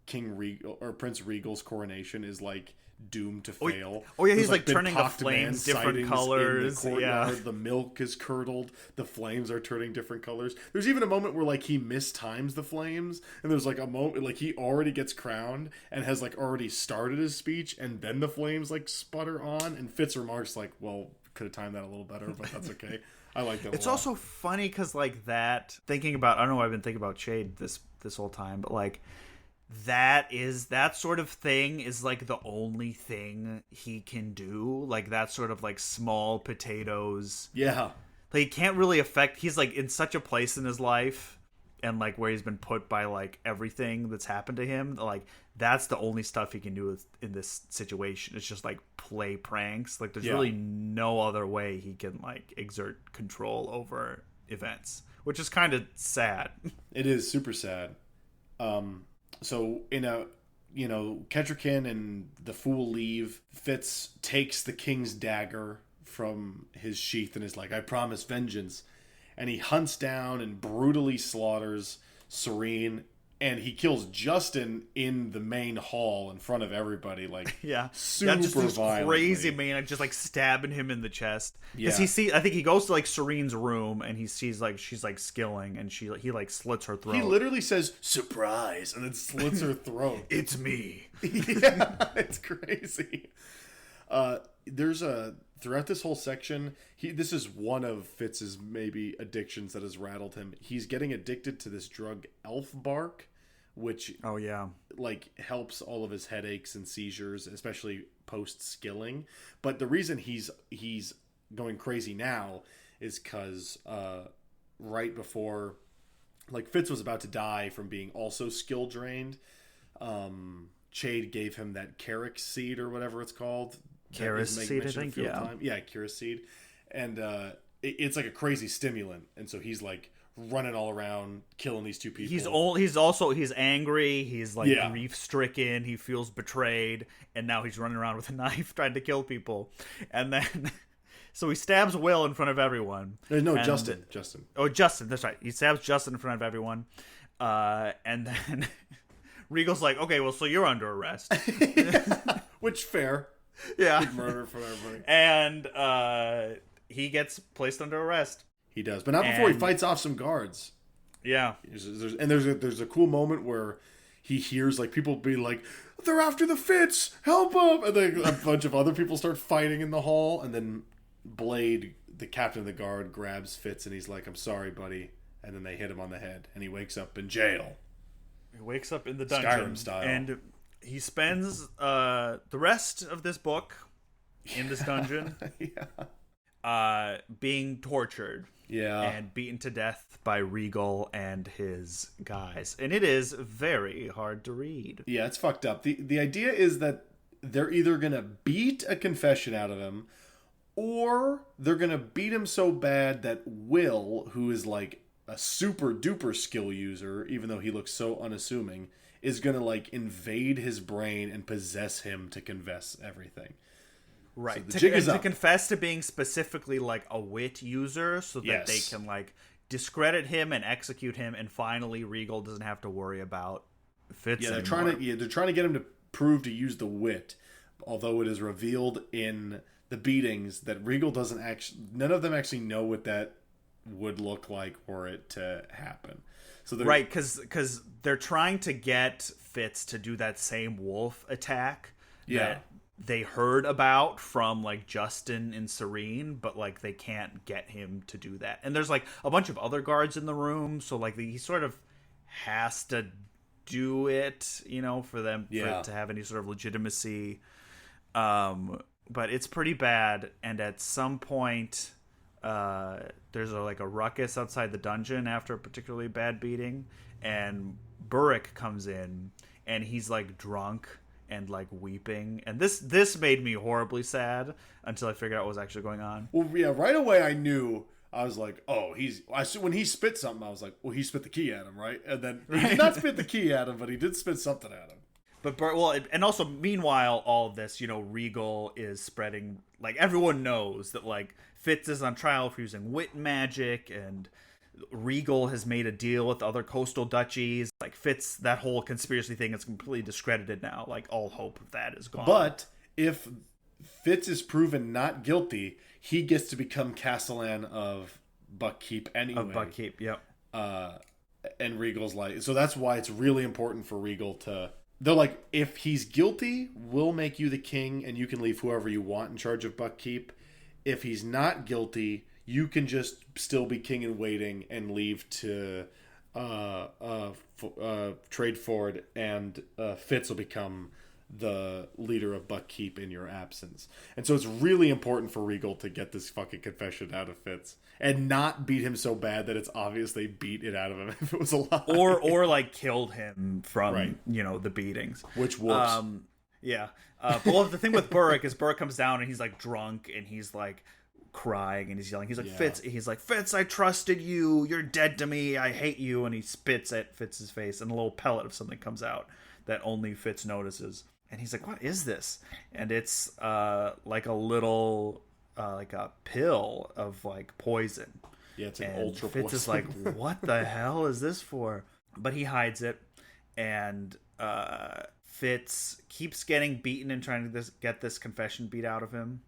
King Regal or Prince Regal's coronation is like doomed to fail. He's like turning the flames different colors. In the courtyard. The milk is curdled. The flames are turning different colors. There's even a moment where like he mistimes the flames, and there's like a moment like he already gets crowned and has like already started his speech, and then the flames like sputter on, and Fitz remarks like, "Well, could have timed that a little better, but that's okay." I like that. It's also funny because like that, thinking about, I don't know why I've been thinking about Chade this whole time, but like that sort of thing is like the only thing he can do. Like that sort of like small potatoes. Yeah. Like he can't really affect, he's like in such a place in his life and like where he's been put by like everything that's happened to him. Like that's the only stuff he can do in this situation. It's just like play pranks. Like there's really no other way he can like exert control over events, which is kind of sad. It is super sad. So Kettrikin and the Fool leave. Fitz takes the king's dagger from his sheath and is like, I promise vengeance. And he hunts down and brutally slaughters Serene. And he kills Justin in the main hall in front of everybody. Like, super just this violently. Crazy man, just like stabbing him in the chest. Yeah. Because I think he goes to like Serene's room and he sees like she's like skilling and he like slits her throat. He literally says surprise and then slits her throat. It's me. Yeah, it's crazy. Throughout this whole section, this is one of Fitz's maybe addictions that has rattled him. He's getting addicted to this drug elf bark, which like helps all of his headaches and seizures, especially post skilling. But the reason he's going crazy now is because right before like Fitz was about to die from being also skill drained, Chade gave him that Carrick seed or whatever it's called. Carrick seed, I think. Yeah, Carrick seed, and it's like a crazy stimulant, and so he's like running all around killing these two people. He's angry. He's like grief stricken. He feels betrayed, and now he's running around with a knife trying to kill people, and then. So he stabs Will in front of everyone. Justin. Oh, Justin. That's right. He stabs Justin in front of everyone, and then Regal's like, "Okay, well, so you're under arrest." Which fair. Yeah. Big murder for everybody. And he gets placed under arrest. He does, but not before he fights off some guards. Yeah. There's a cool moment where he hears like people be like, "They're after the Fitz! Help him!" And then a bunch of other people start fighting in the hall, and then Blade, the captain of the guard, grabs Fitz and he's like, "I'm sorry, buddy." And then they hit him on the head, and he wakes up in jail. He wakes up in the dungeon. Skyrim style. And he spends the rest of this book in this dungeon being tortured and beaten to death by Regal and his guys. And it is very hard to read. Yeah, it's fucked up. The idea is that they're either going to beat a confession out of him or they're gonna beat him so bad that Will, who is like a super duper skill user, even though he looks so unassuming, is gonna like invade his brain and possess him to confess everything. Right. So the jig is up. To confess to being specifically like a wit user, so that they can like discredit him and execute him, and finally Regal doesn't have to worry about Fitz anymore. They're trying to get him to prove to use the wit, although it is revealed in the beatings that Regal doesn't actually, none of them actually know what that would look like for it to happen. So right, because they're trying to get Fitz to do that same wolf attack that they heard about from like Justin and Serene, but like they can't get him to do that. And there's like a bunch of other guards in the room, so like he sort of has to do it, you know, for them for it to have any sort of legitimacy. But it's pretty bad, and at some point there's a ruckus outside the dungeon after a particularly bad beating, and Burrick comes in and he's like drunk and like weeping, and this made me horribly sad until I figured out what was actually going on. Well, yeah, right away I knew. I was like, oh, when he spit something, I was like, well, he spit the key at him, right? And then he did not spit the key at him, but he did spit something at him. But and also meanwhile, all of this, you know, Regal is spreading, like, everyone knows that like Fitz is on trial for using wit magic, and Regal has made a deal with other coastal duchies. Like Fitz, that whole conspiracy thing is completely discredited now. Like all hope of that is gone. But if Fitz is proven not guilty, he gets to become Castellan of Buckkeep anyway. Of Buckkeep, yep. And Regal's like, so that's why it's really important for Regal to. They're like, if he's guilty, we'll make you the king, and you can leave whoever you want in charge of Buckkeep. If he's not guilty, you can just still be king in waiting and leave to Tradeford, and Fitz will become the leader of Buckkeep in your absence. And so it's really important for Regal to get this fucking confession out of Fitz and not beat him so bad that it's obvious they beat it out of him if it was a lie. Or like killed him from, you know, the beatings. Which whoops. Yeah. Well, the thing with Burrick is Burrick comes down and he's like drunk and he's like crying and he's yelling. He's like, Fitz, I trusted you. You're dead to me. I hate you. And he spits at Fitz's face, and a little pellet of something comes out that only Fitz notices. And he's like, what is this? And it's like a little, like a pill of like poison. Yeah, it's an ultra poison. Fitz is like, what the hell is this for? But he hides it. And Fitz keeps getting beaten and trying to get this confession beat out of him.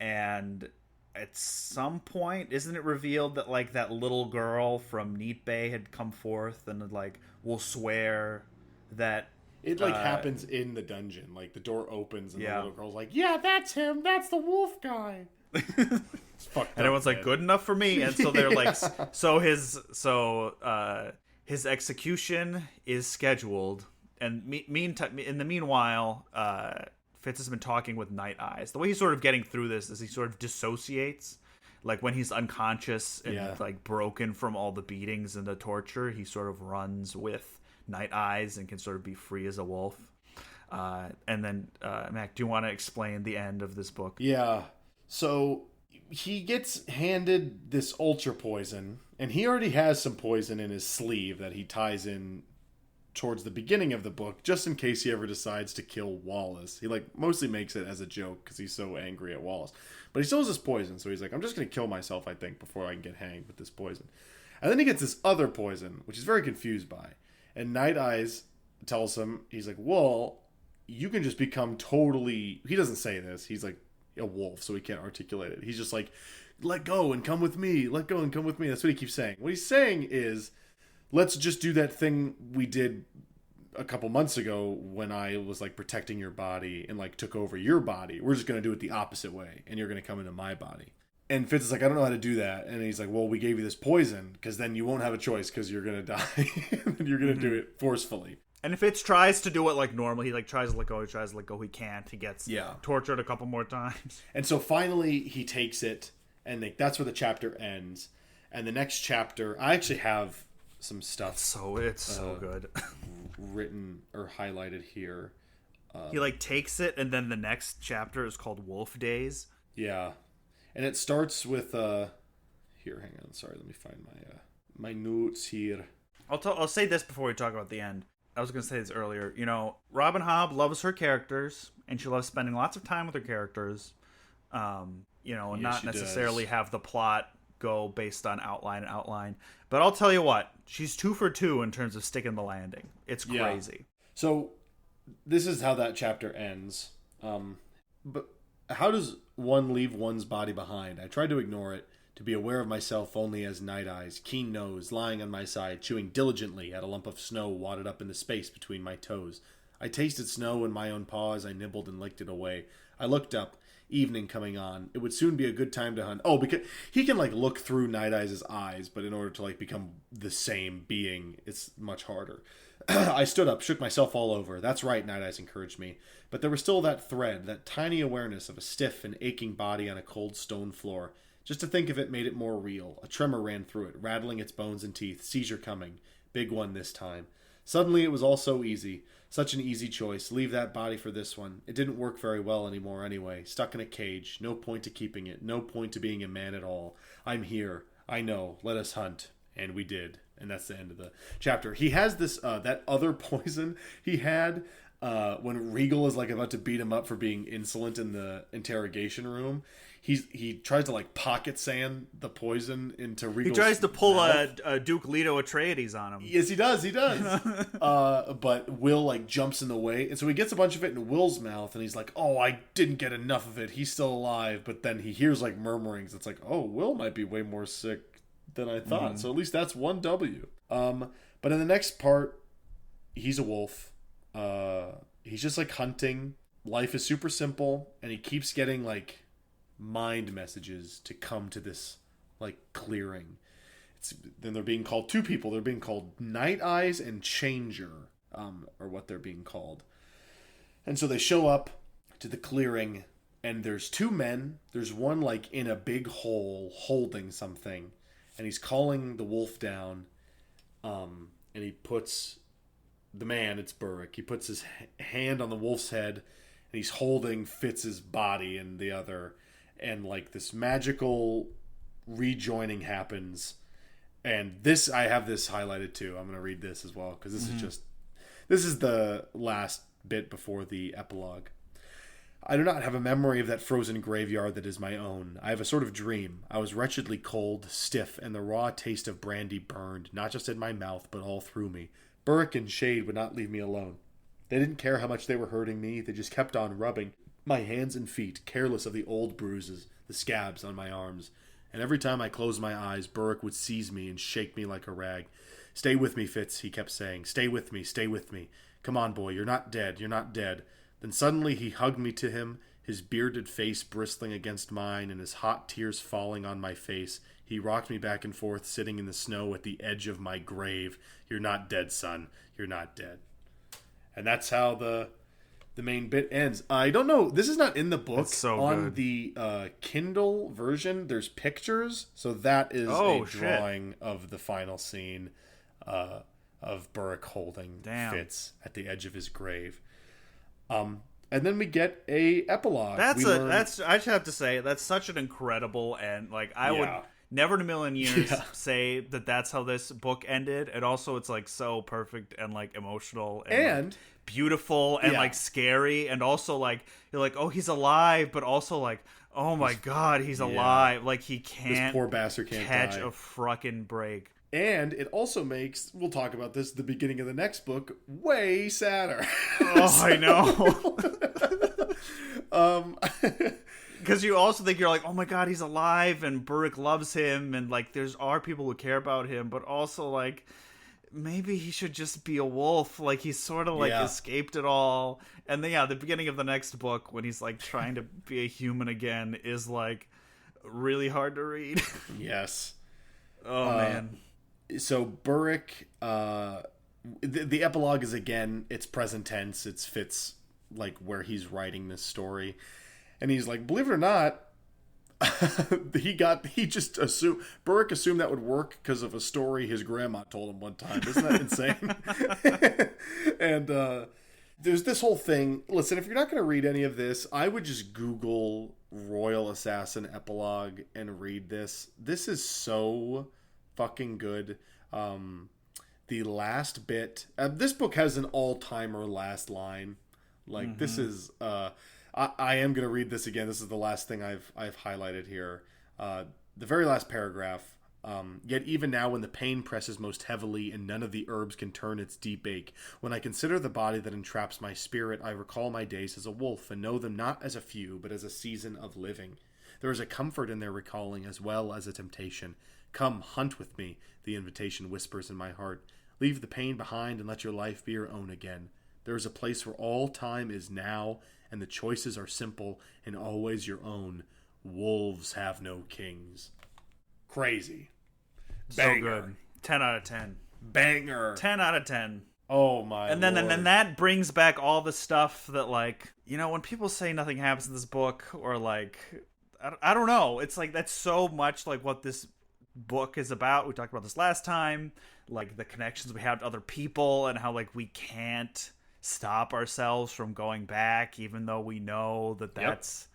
And at some point, isn't it revealed that like that little girl from Neat Bay had come forth and like will swear that it like happens in the dungeon. Like the door opens and the little girl's like, yeah, that's him. That's the wolf guy. It's fucked up, and everyone's like, good enough for me. And so they're like, his execution is scheduled. And in the meanwhile, Fitz has been talking with Night Eyes. The way he's sort of getting through this is he sort of dissociates. Like when he's unconscious and like broken from all the beatings and the torture, he sort of runs with Night Eyes and can sort of be free as a wolf. And then, Mac, do you want to explain the end of this book? Yeah. So he gets handed this ultra poison, and he already has some poison in his sleeve that he ties in towards the beginning of the book, just in case he ever decides to kill Wallace. He like mostly makes it as a joke because he's so angry at Wallace. But he still has this poison, so he's like, I'm just going to kill myself, I think, before I can get hanged with this poison. And then he gets this other poison, which he's very confused by. And Night Eyes tells him, he's like, well, you can just become totally... He doesn't say this. He's like a wolf, so he can't articulate it. He's just like, let go and come with me. Let go and come with me. That's what he keeps saying. What he's saying is, let's just do that thing we did a couple months ago when I was like protecting your body and like took over your body. We're just going to do it the opposite way, and you're going to come into my body. And Fitz is like, I don't know how to do that. And he's like, well, we gave you this poison because then you won't have a choice because you're going to die. And you're going to do it forcefully. And if Fitz tries to do it like normal, he like tries to let go, he can't. He gets tortured a couple more times. And so finally he takes it, and like, that's where the chapter ends. And the next chapter, I actually have some stuff. It's so good. Written or highlighted here. He like takes it, and then the next chapter is called Wolf Days. Yeah. And it starts with here, hang on, sorry, let me find my notes here. I'll say this before we talk about the end. I was going to say this earlier. You know, Robin Hobb loves her characters, and she loves spending lots of time with her characters. You know, and not necessarily have the plot go based on outline. But I'll tell you what, she's 2 for 2 in terms of sticking the landing. It's crazy. Yeah. So this is how that chapter ends. But how does one leave one's body behind? I tried to ignore it, to be aware of myself only as Night Eyes, keen nose, lying on my side, chewing diligently at a lump of snow wadded up in the space between my toes. I tasted snow in my own paw as I nibbled and licked it away. I looked up, evening coming on. It would soon be a good time to hunt. Oh, because he can, like, look through Night Eyes' eyes, but in order to, like, become the same being, it's much harder. I stood up, shook myself all over. That's right, Night Eyes encouraged me. But there was still that thread, that tiny awareness of a stiff and aching body on a cold stone floor. Just to think of it made it more real. A tremor ran through it, rattling its bones and teeth. Seizure coming. Big one this time. Suddenly it was all so easy. Such an easy choice. Leave that body for this one. It didn't work very well anymore anyway. Stuck in a cage. No point to keeping it. No point to being a man at all. I'm here. I know. Let us hunt. And we did. And that's the end of the chapter. He has this, that other poison he had when Regal is, like, about to beat him up for being insolent in the interrogation room. He tries to, like, pocket sand the poison into Regal's He tries to pull mouth. a Duke Leto Atreides on him. Yes, he does. But Will, like, jumps in the way. And so he gets a bunch of it in Will's mouth, and he's like, oh, I didn't get enough of it. He's still alive. But then he hears, like, murmurings. It's like, oh, Will might be way more sick than I thought. So at least that's one W. But in the next part, he's a wolf. He's just, like, hunting. Life is super simple, and he keeps getting, like, mind messages to come to this, like, clearing. Then they're being called 2 people. They're being called Night Eyes and Changer, are what they're being called. And so they show up to the clearing, and there's 2 men. There's one, like, in a big hole holding something, and he's calling the wolf down. And he puts the man, it's Burrick, he puts his hand on the wolf's head, and he's holding Fitz's body in the other. And, like, this magical rejoining happens. And this, I have this highlighted too. I'm going to read this as well, because this is the last bit before the epilogue. I do not have a memory of that frozen graveyard that is my own. I have a sort of dream. I was wretchedly cold, stiff, and the raw taste of brandy burned, not just in my mouth, but all through me. Burrick and Shade would not leave me alone. They didn't care how much they were hurting me. They just kept on rubbing my hands and feet, careless of the old bruises, the scabs on my arms. And every time I closed my eyes, Burrick would seize me and shake me like a rag. Stay with me, Fitz, he kept saying. Stay with me, stay with me. Come on, boy, you're not dead, you're not dead. Then suddenly he hugged me to him, his bearded face bristling against mine and his hot tears falling on my face. He rocked me back and forth, sitting in the snow at the edge of my grave. You're not dead, son. You're not dead. And that's how the main bit ends. I don't know. This is not in the book. So on good. The Kindle version, there's pictures. So that is a drawing of the final scene of Burrick holding Fitz at the edge of his grave. And then we get a epilogue. I just have to say, that's such an incredible and, like, I would never in a million years say that that's how this book ended. And also it's, like, so perfect and, like, emotional and like, beautiful and like scary, and also like you're like, oh, he's alive, but also like, oh my god, he's alive. Like, he can't, this poor bastard can't catch die. a fucking break. And it also makes, we'll talk about this, the beginning of the next book way sadder. Oh, I know. Because you also think, you're like, oh my god, he's alive and Burrick loves him, and like are people who care about him, but also like maybe he should just be a wolf. Like, he's sort of like escaped it all. And then the beginning of the next book, when he's like trying to be a human again, is like really hard to read. Yes. Oh man. So Burrick, the epilogue is, again, it's present tense. It's Fitz, like, where he's writing this story, and he's like, believe it or not, Burrick assumed that would work because of a story his grandma told him one time. Isn't that insane? And there's this whole thing. Listen, if you're not going to read any of this, I would just Google Royal Assassin Epilogue and read this. This is so fucking good. The last bit, this book has an all-timer last line. Like, this is, I am going to read this again. This is the last thing I've highlighted here. The very last paragraph. Yet even now when the pain presses most heavily and none of the herbs can turn its deep ache, when I consider the body that entraps my spirit, I recall my days as a wolf and know them not as a few, but as a season of living. There is a comfort in their recalling as well as a temptation. Come, hunt with me, the invitation whispers in my heart. Leave the pain behind and let your life be your own again. There is a place where all time is now, and the choices are simple and always your own. Wolves have no kings. Crazy. Banger. So good. 10 out of 10. Banger. 10 out of 10. Oh my And then Lord. and that brings back all the stuff that, like, you know, when people say nothing happens in this book, or like, I don't know, it's like that's so much like what this book is about. We talked about this last time, like the connections we have to other people and how like we can't stop ourselves from going back even though we know that that's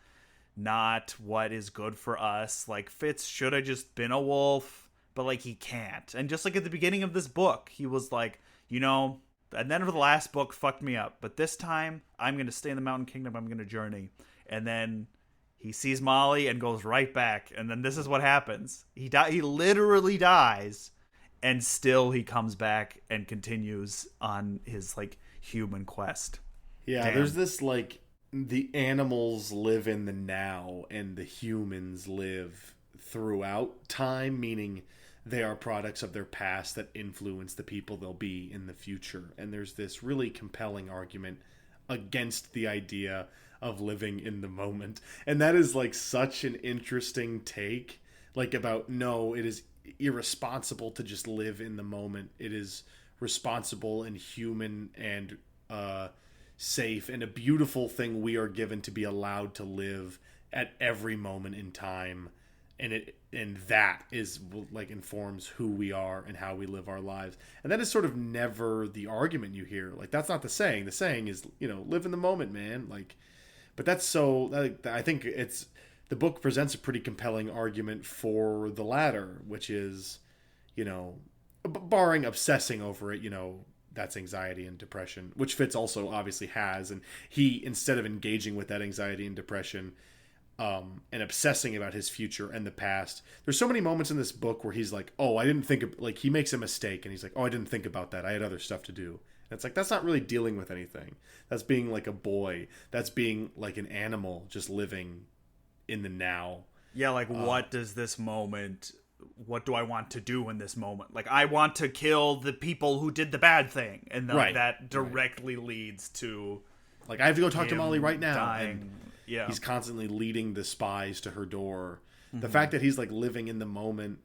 not what is good for us. Like, Fitz should have just been a wolf, but like he can't. And just like at the beginning of this book, he was like, you know, and then the last book fucked me up, but this time I'm going to stay in the Mountain Kingdom. I'm going to journey. And then he sees Molly and goes right back. And then this is what happens. He literally dies, and still he comes back and continues on his like human quest. Yeah, Damn. There's this like, the animals live in the now and the humans live throughout time, meaning they are products of their past that influence the people they'll be in the future. And there's this really compelling argument against the idea of living in the moment. And that is like such an interesting take, like about, no, it is irresponsible to just live in the moment. It is responsible and human and safe and a beautiful thing we are given to be allowed to live at every moment in time. And that is like informs who we are and how we live our lives. And that is sort of never the argument you hear. Like, that's not the saying. The saying is, you know, live in the moment, man. Like, but that's so, I think it's, the book presents a pretty compelling argument for the latter, which is, you know, barring obsessing over it, you know, that's anxiety and depression, which Fitz also obviously has. And he, instead of engaging with that anxiety and depression, and obsessing about his future and the past, there's so many moments in this book where he's like, oh, I didn't think of, like, he makes a mistake and he's like, oh, I didn't think about that. I had other stuff to do. And it's like, that's not really dealing with anything. That's being like a boy. That's being like an animal, just living in the now. Yeah, like, what does this moment, what do I want to do in this moment? Like, I want to kill the people who did the bad thing. And then that directly leads to, like, I have to go talk to Molly right now. Dying. And yeah. He's constantly leading the spies to her door. Mm-hmm. The fact that he's like living in the moment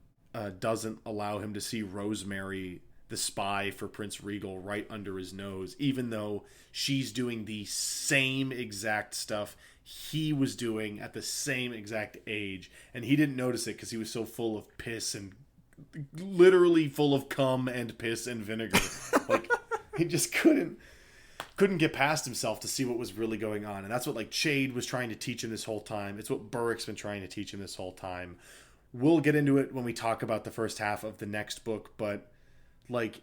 doesn't allow him to see Rosemary, the spy for Prince Regal, right under his nose, even though she's doing the same exact stuff he was doing at the same exact age. And he didn't notice it because he was so full of piss and literally full of cum and piss and vinegar. Like, he just couldn't get past himself to see what was really going on. And that's what like Chade was trying to teach him this whole time. It's what Burrick's been trying to teach him this whole time. We'll get into it when we talk about the first half of the next book, but like,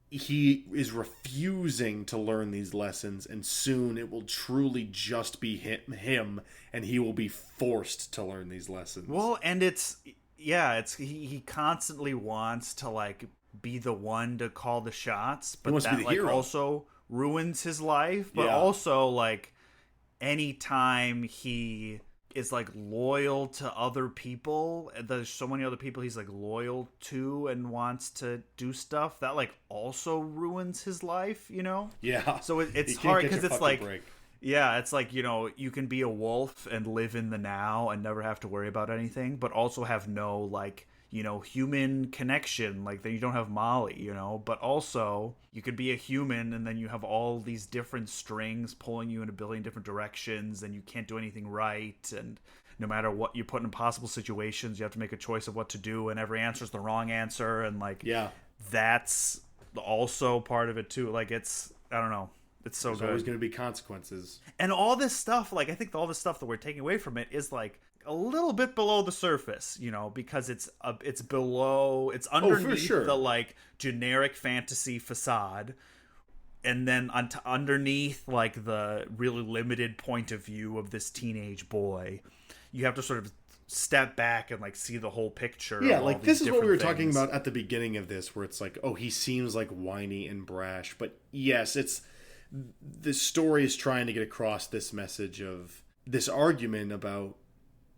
he is refusing to learn these lessons, and soon it will truly just be him and he will be forced to learn these lessons. Well, and he constantly wants to like be the one to call the shots, but that like hero. Also ruins his life. But also, like, anytime he is like loyal to other people, there's so many other people he's like loyal to and wants to do stuff that like also ruins his life, you know? Yeah. So it's hard because it's like break. Yeah, it's like, you know, you can be a wolf and live in the now and never have to worry about anything, but also have no like, you know, human connection, like that you don't have Molly, you know, but also you could be a human and then you have all these different strings pulling you in a billion different directions and you can't do anything right. And no matter what you put in impossible situations, you have to make a choice of what to do, and every answer is the wrong answer. And like, that's also part of it too. Like, it's, I don't know. It's so There's good. always going to be consequences. And all this stuff, like, I think all this stuff that we're taking away from it is, like, a little bit below the surface, you know, because it's underneath the, like, generic fantasy facade. And then underneath, like, the really limited point of view of this teenage boy, you have to sort of step back and, like, see the whole picture. Yeah, of like, this is what we were talking about at the beginning of this, where it's like, oh, he seems, like, whiny and brash. But, yes, the story is trying to get across this message of this argument about,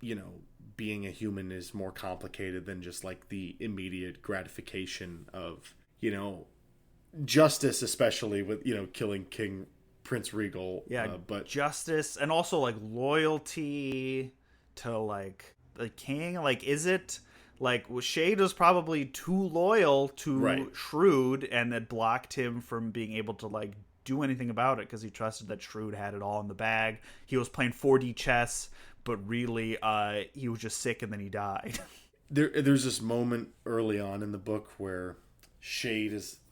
you know, being a human is more complicated than just, like, the immediate gratification of, you know, justice, especially with, you know, killing Prince Regal. But justice and also, like, loyalty to, like, the king. Like, is it, like, Shade was probably too loyal to Shrewd, and it blocked him from being able to, like, do anything about it because he trusted that Shrewd had it all in the bag. He was playing 4D chess, but really he was just sick and then he died. There's this moment early on in the book where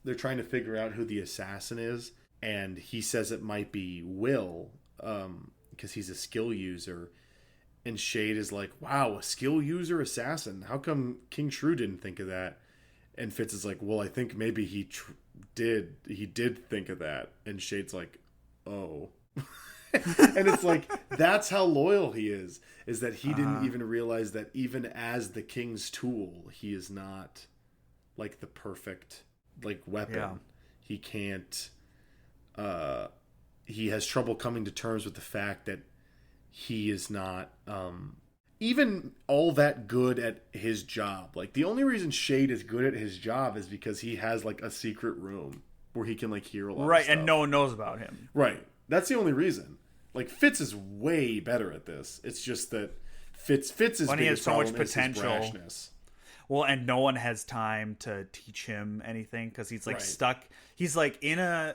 they're trying to figure out who the assassin is, and he says it might be Will because he's a skill user, and Shade is like, wow, a skill user assassin, how come King Shrew didn't think of that? And Fitz is like, well, I think maybe he did think of that. And Shade's like, oh. And it's like, that's how loyal he is that he didn't even realize that even as the king's tool, he is not, like, the perfect, like, weapon. Yeah. He can't, he has trouble coming to terms with the fact that he is not, even all that good at his job. Like, the only reason Shade is good at his job is because he has, like, a secret room where he can, like, hear a lot of stuff. And no one knows about him. Right. That's the only reason. Like, Fitz is way better at this. It's just that Fitz's biggest problem is his brashness. Well, and no one has time to teach him anything because he's, like, stuck. He's, like, in a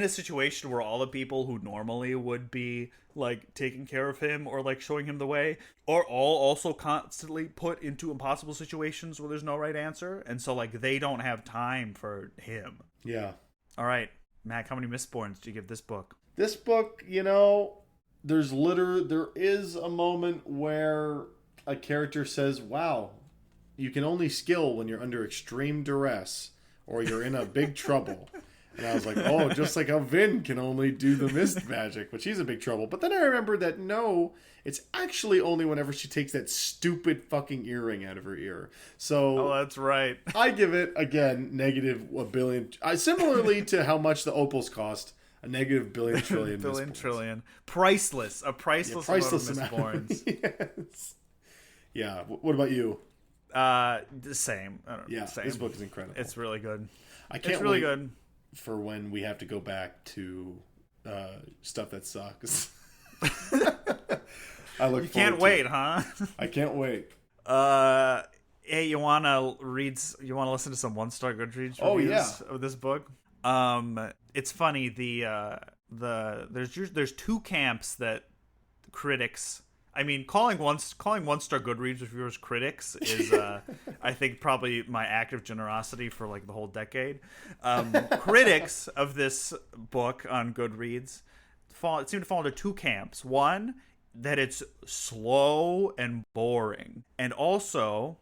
situation where all the people who normally would be, like, taking care of him or, like, showing him the way are all also constantly put into impossible situations where there's no right answer. And so, like, they don't have time for him. Yeah. All right, Mac, how many Mistborns do you give this book? This book, you know, there is a moment where a character says, wow, you can only skill when you're under extreme duress or you're in a big trouble. And I was like, oh, just like how Vin can only do the mist magic, but she's in big trouble. But then I remembered that no, it's actually only whenever she takes that stupid fucking earring out of her ear. So that's right. I give it, again, -1 billion. Similarly to how much the opals cost, a -1 billion trillion. Billion trillion. Priceless. A priceless amount of Mistborns. Yes. Yeah. What about you? The same. I don't know. Yeah, same. This book is incredible. It's really good. It's really good. For when we have to go back to stuff that sucks. You can't wait, huh? I can't wait. Hey, you want to listen to some 1-star Goodreads reviews of this book? It's funny. There's two camps that critics. I mean, calling 1-star Goodreads reviewers critics is, I think, probably my act of generosity for, like, the whole decade. Critics of this book on Goodreads seem to fall into two camps. One, that it's slow and boring, and also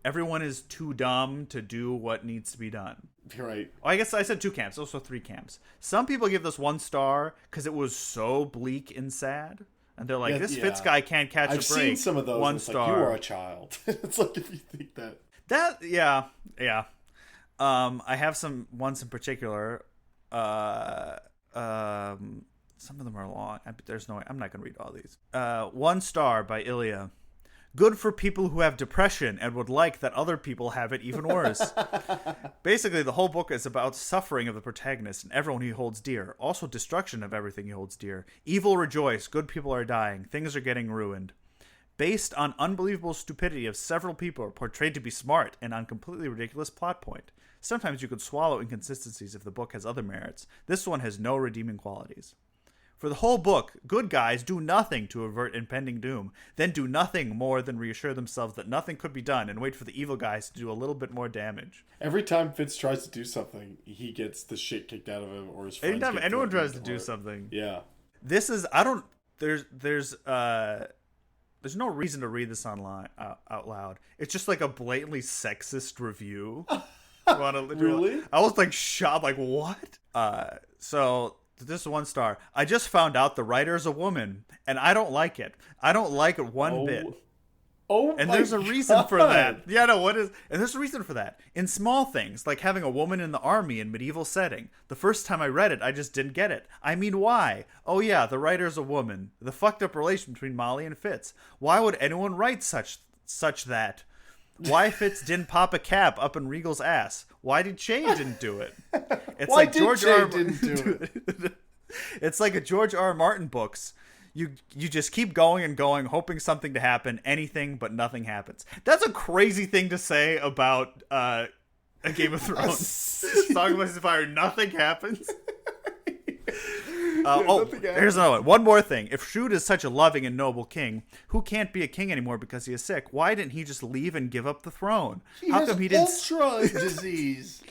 everyone is too dumb to do what needs to be done. Right. I guess I said two camps, also 3 camps. Some people give this 1 star because it was so bleak and sad. And they're like, this Fitz guy can't catch a break. I've seen some of those. 1 it's star. Like, you are a child. It's like, if you think that. Yeah. I have some ones in particular. Some of them are long. I'm not going to read all these. 1 star by Ilya. Good for people who have depression and would like that other people have it even worse. Basically, the whole book is about suffering of the protagonist and everyone he holds dear. Also, destruction of everything he holds dear. Evil rejoice, good people are dying, things are getting ruined. Based on unbelievable stupidity of several people portrayed to be smart and on completely ridiculous plot point. Sometimes you could swallow inconsistencies if the book has other merits. This one has no redeeming qualities. For the whole book, good guys do nothing to avert impending doom, then do nothing more than reassure themselves that nothing could be done and wait for the evil guys to do a little bit more damage. Every time Fitz tries to do something, he gets the shit kicked out of him, or his friends. Anytime anyone tries to do something. Yeah. This is, there's no reason to read this online out loud. It's just like a blatantly sexist review. Really? I was like shocked, like what? So this is 1 star. I just found out the writer's a woman, and I don't like it. I don't like it one bit. Oh, and there's a reason for that. Yeah, no, what is? And there's a reason for that. In small things, like having a woman in the army in medieval setting. The first time I read it, I just didn't get it. I mean, why? Oh yeah, the writer's a woman. The fucked up relation between Molly and Fitz. Why would anyone write such that? Why Fitz didn't pop a cap up in Regal's ass? Why did Che didn't do it? It's Why like did George Che R. didn't do it? It's like a George R. Martin books. You just keep going and going, hoping something to happen, anything, but nothing happens. That's a crazy thing to say about a Game of Thrones. Song of Fire, nothing happens. Here's another one. One more thing. If Shrewd is such a loving and noble king, who can't be a king anymore because he is sick, why didn't he just leave and give up the throne? How come he didn't ultra disease?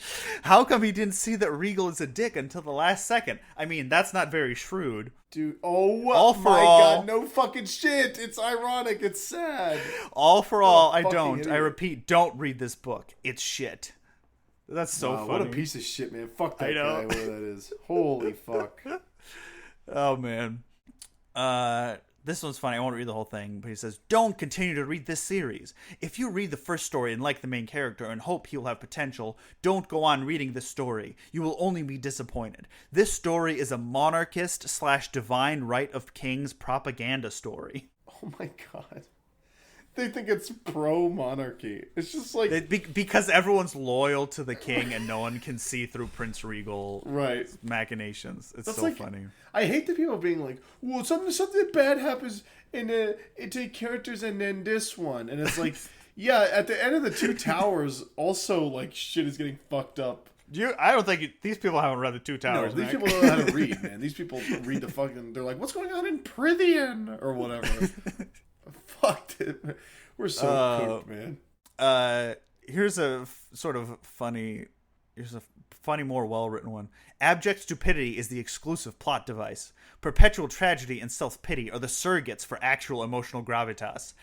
How come he didn't see that Regal is a dick until the last second? I mean, that's not very shrewd. Dude, God, no fucking shit. It's ironic. It's sad. All for all, I don't. Idiot. I repeat, don't read this book. It's shit. That's so funny. What a piece of shit, man. Fuck that guy, whatever that is. Holy fuck. Oh, man. This one's funny. I won't read the whole thing, but he says, don't continue to read this series. If you read the first story and like the main character and hope he'll have potential, don't go on reading this story. You will only be disappointed. This story is a monarchist/divine right of kings propaganda story. Oh my god. They think it's pro-monarchy. It's just like... because everyone's loyal to the king and no one can see through Prince Regal machinations. It's so funny. I hate the people being like, well, something bad happens in the characters and then this one. And it's like, yeah, at the end of the Two Towers, also, like, shit is getting fucked up. I don't think these people haven't read the Two Towers. No, these people don't know how to read, man. These people read the fucking... They're like, what's going on in Prithian? Or whatever. Fuck it. We're so cooked, man. Here's a funny, more well-written one. Abject stupidity is the exclusive plot device. Perpetual tragedy and self-pity are the surrogates for actual emotional gravitas.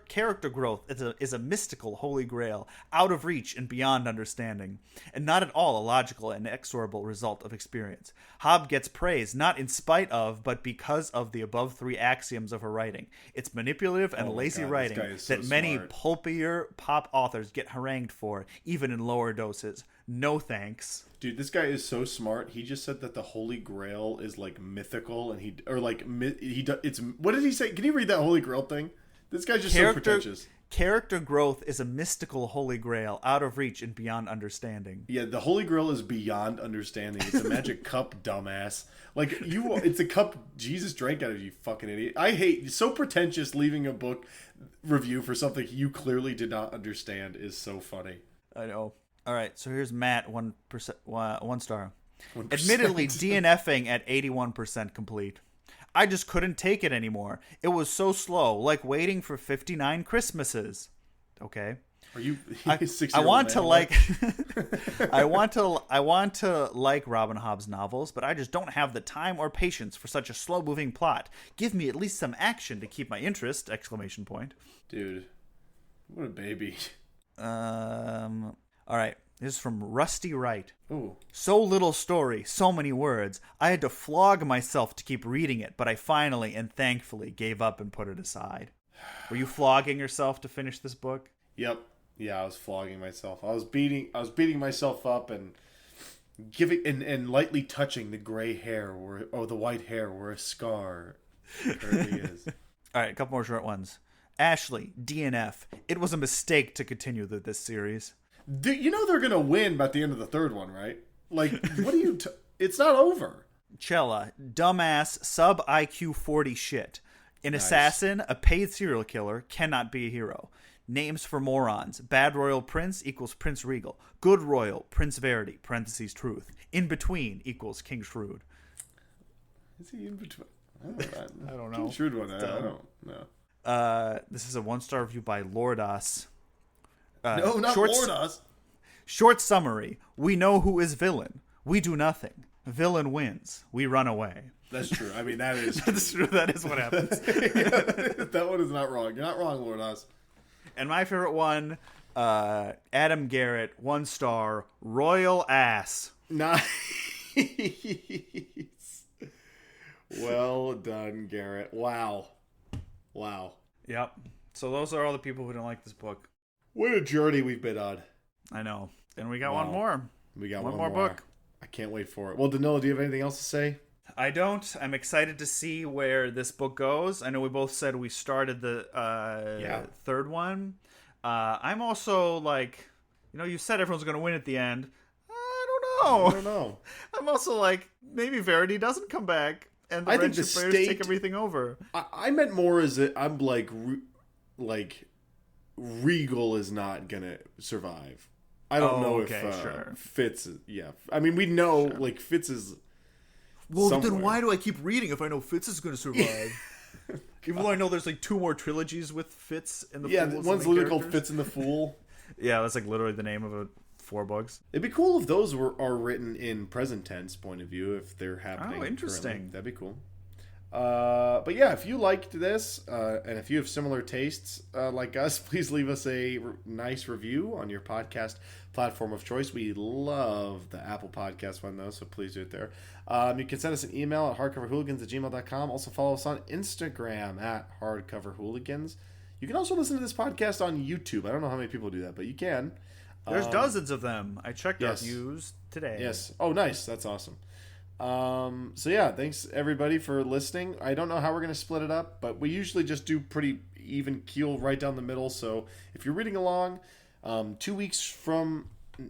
Character growth is a mystical holy grail, out of reach and beyond understanding, and not at all a logical and inexorable result of experience. Hobb gets praise not in spite of, but because of the above 3 axioms of her writing. It's manipulative and lazy writing that many pulpier pop authors get harangued for, even in lower doses. No thanks. Dude, this guy is so smart. He just said that the Holy Grail is like mythical, and it's what did he say? Can you read that Holy Grail thing? This guy's just so pretentious. Character growth is a mystical holy grail, out of reach and beyond understanding. Yeah, the Holy Grail is beyond understanding. It's a magic cup, dumbass. Like, it's a cup Jesus drank out of, you fucking idiot. I hate, so pretentious leaving a book review for something you clearly did not understand is so funny. I know. All right, so here's Matt, 1 star. 1%. Admittedly, DNFing at 81% complete. I just couldn't take it anymore. It was so slow, like waiting for 59 Christmases. Okay. Are you? I want to like. I want to like Robin Hobb's novels, but I just don't have the time or patience for such a slow-moving plot. Give me at least some action to keep my interest! ! Dude, what a baby. All right. This is from Rusty Wright. Ooh. So little story, so many words. I had to flog myself to keep reading it, but I finally and thankfully gave up and put it aside. Were you flogging yourself to finish this book? Yep. Yeah, I was flogging myself. I was beating myself up and giving and lightly touching the gray hair or the white hair where a scar currently is. All right, a couple more short ones. Ashley, DNF. It was a mistake to continue this series. You know they're going to win by the end of the third one, right? Like, what are you... it's not over. Chella, dumbass, sub-IQ 40 shit. An assassin, a paid serial killer, cannot be a hero. Names for morons. Bad Royal Prince equals Prince Regal. Good Royal, Prince Verity, parentheses truth. In between equals King Shrewd. Is he in between? I don't know. Shrewd one. I don't know. This is a 1-star review by Lordas. No, not Lordas. Short summary. We know who is villain. We do nothing. Villain wins. We run away. That's true. I mean, that is That's true. That is what happens. That one is not wrong. You're not wrong, Lordas. And my favorite one, Adam Garrett, 1 star, royal ass. Nice. Well done, Garrett. Wow. Yep. So those are all the people who don't like this book. What a journey we've been on. I know. And we got one more. We got one more book. I can't wait for it. Well, Danilo, do you have anything else to say? I don't. I'm excited to see where this book goes. I know we both said we started the third one. I'm also like, you said everyone's going to win at the end. I don't know. I'm also like, maybe Verity doesn't come back and the Red Players take everything over. I meant more as I'm like Regal is not going to survive. I don't know if Fitz. Yeah, I mean we know like Fitz is. Well, somewhere. then why do I keep reading if I know Fitz is going to survive? Even though I know there's like 2 more trilogies with Fitz and the Fools. Yeah, one's literally called Fitz and the Fool. Yeah, that's like literally the name of 4 books. It'd be cool if those are written in present tense point of view if they're happening. Oh, interesting. Currently. That'd be cool. But yeah, if you liked this and if you have similar tastes like us, please leave us a nice review on your podcast platform of choice. We love the Apple Podcast one, though, so please do it there. You can send us an email at hardcoverhooligans@gmail.com. Also follow us on Instagram at hardcoverhooligans. You can also listen to this podcast on YouTube. I don't know how many people do that, but you can. There's dozens of them. I checked our views today. Yes. Oh, nice. That's awesome. So yeah, thanks everybody for listening. I don't know how we're going to split it up, but we usually just do pretty even keel right down the middle. So if you're reading along, 2 weeks from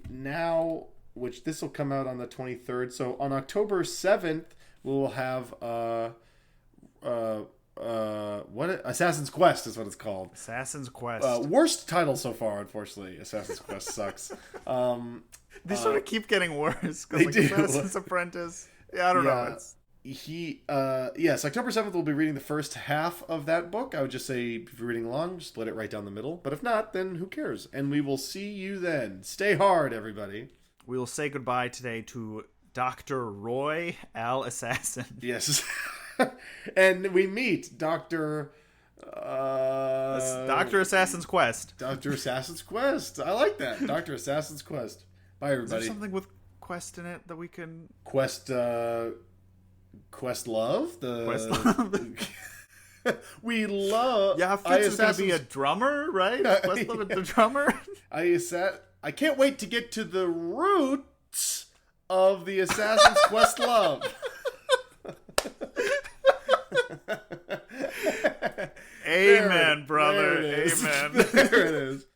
now, which this will come out on the 23rd. So on October 7th, we'll have, Assassin's Quest is what it's called. Assassin's Quest. Worst title so far, unfortunately. Assassin's Quest sucks. They sort of keep getting worse. They do. Assassin's Apprentice. Yeah, I don't know. Yes, October 7th we'll be reading the first half of that book. I would just say if you're reading along, split it right down the middle. But if not, then who cares? And we will see you then. Stay hard, everybody. We will say goodbye today to Dr. Roy Al Assassin. Yes. And we meet Dr. Dr. Assassin's Quest. Dr. Assassin's Quest. I like that. Dr. Assassin's Quest. Bye, everybody. Is there something with Quest in it that we can... Quest Love? Quest Love? We love... Yeah, Fitz is going to be a drummer, right? Quest Love the drummer? I can't wait to get to the roots of the Assassin's Quest Love. Amen, brother. There it is. Amen. There it is.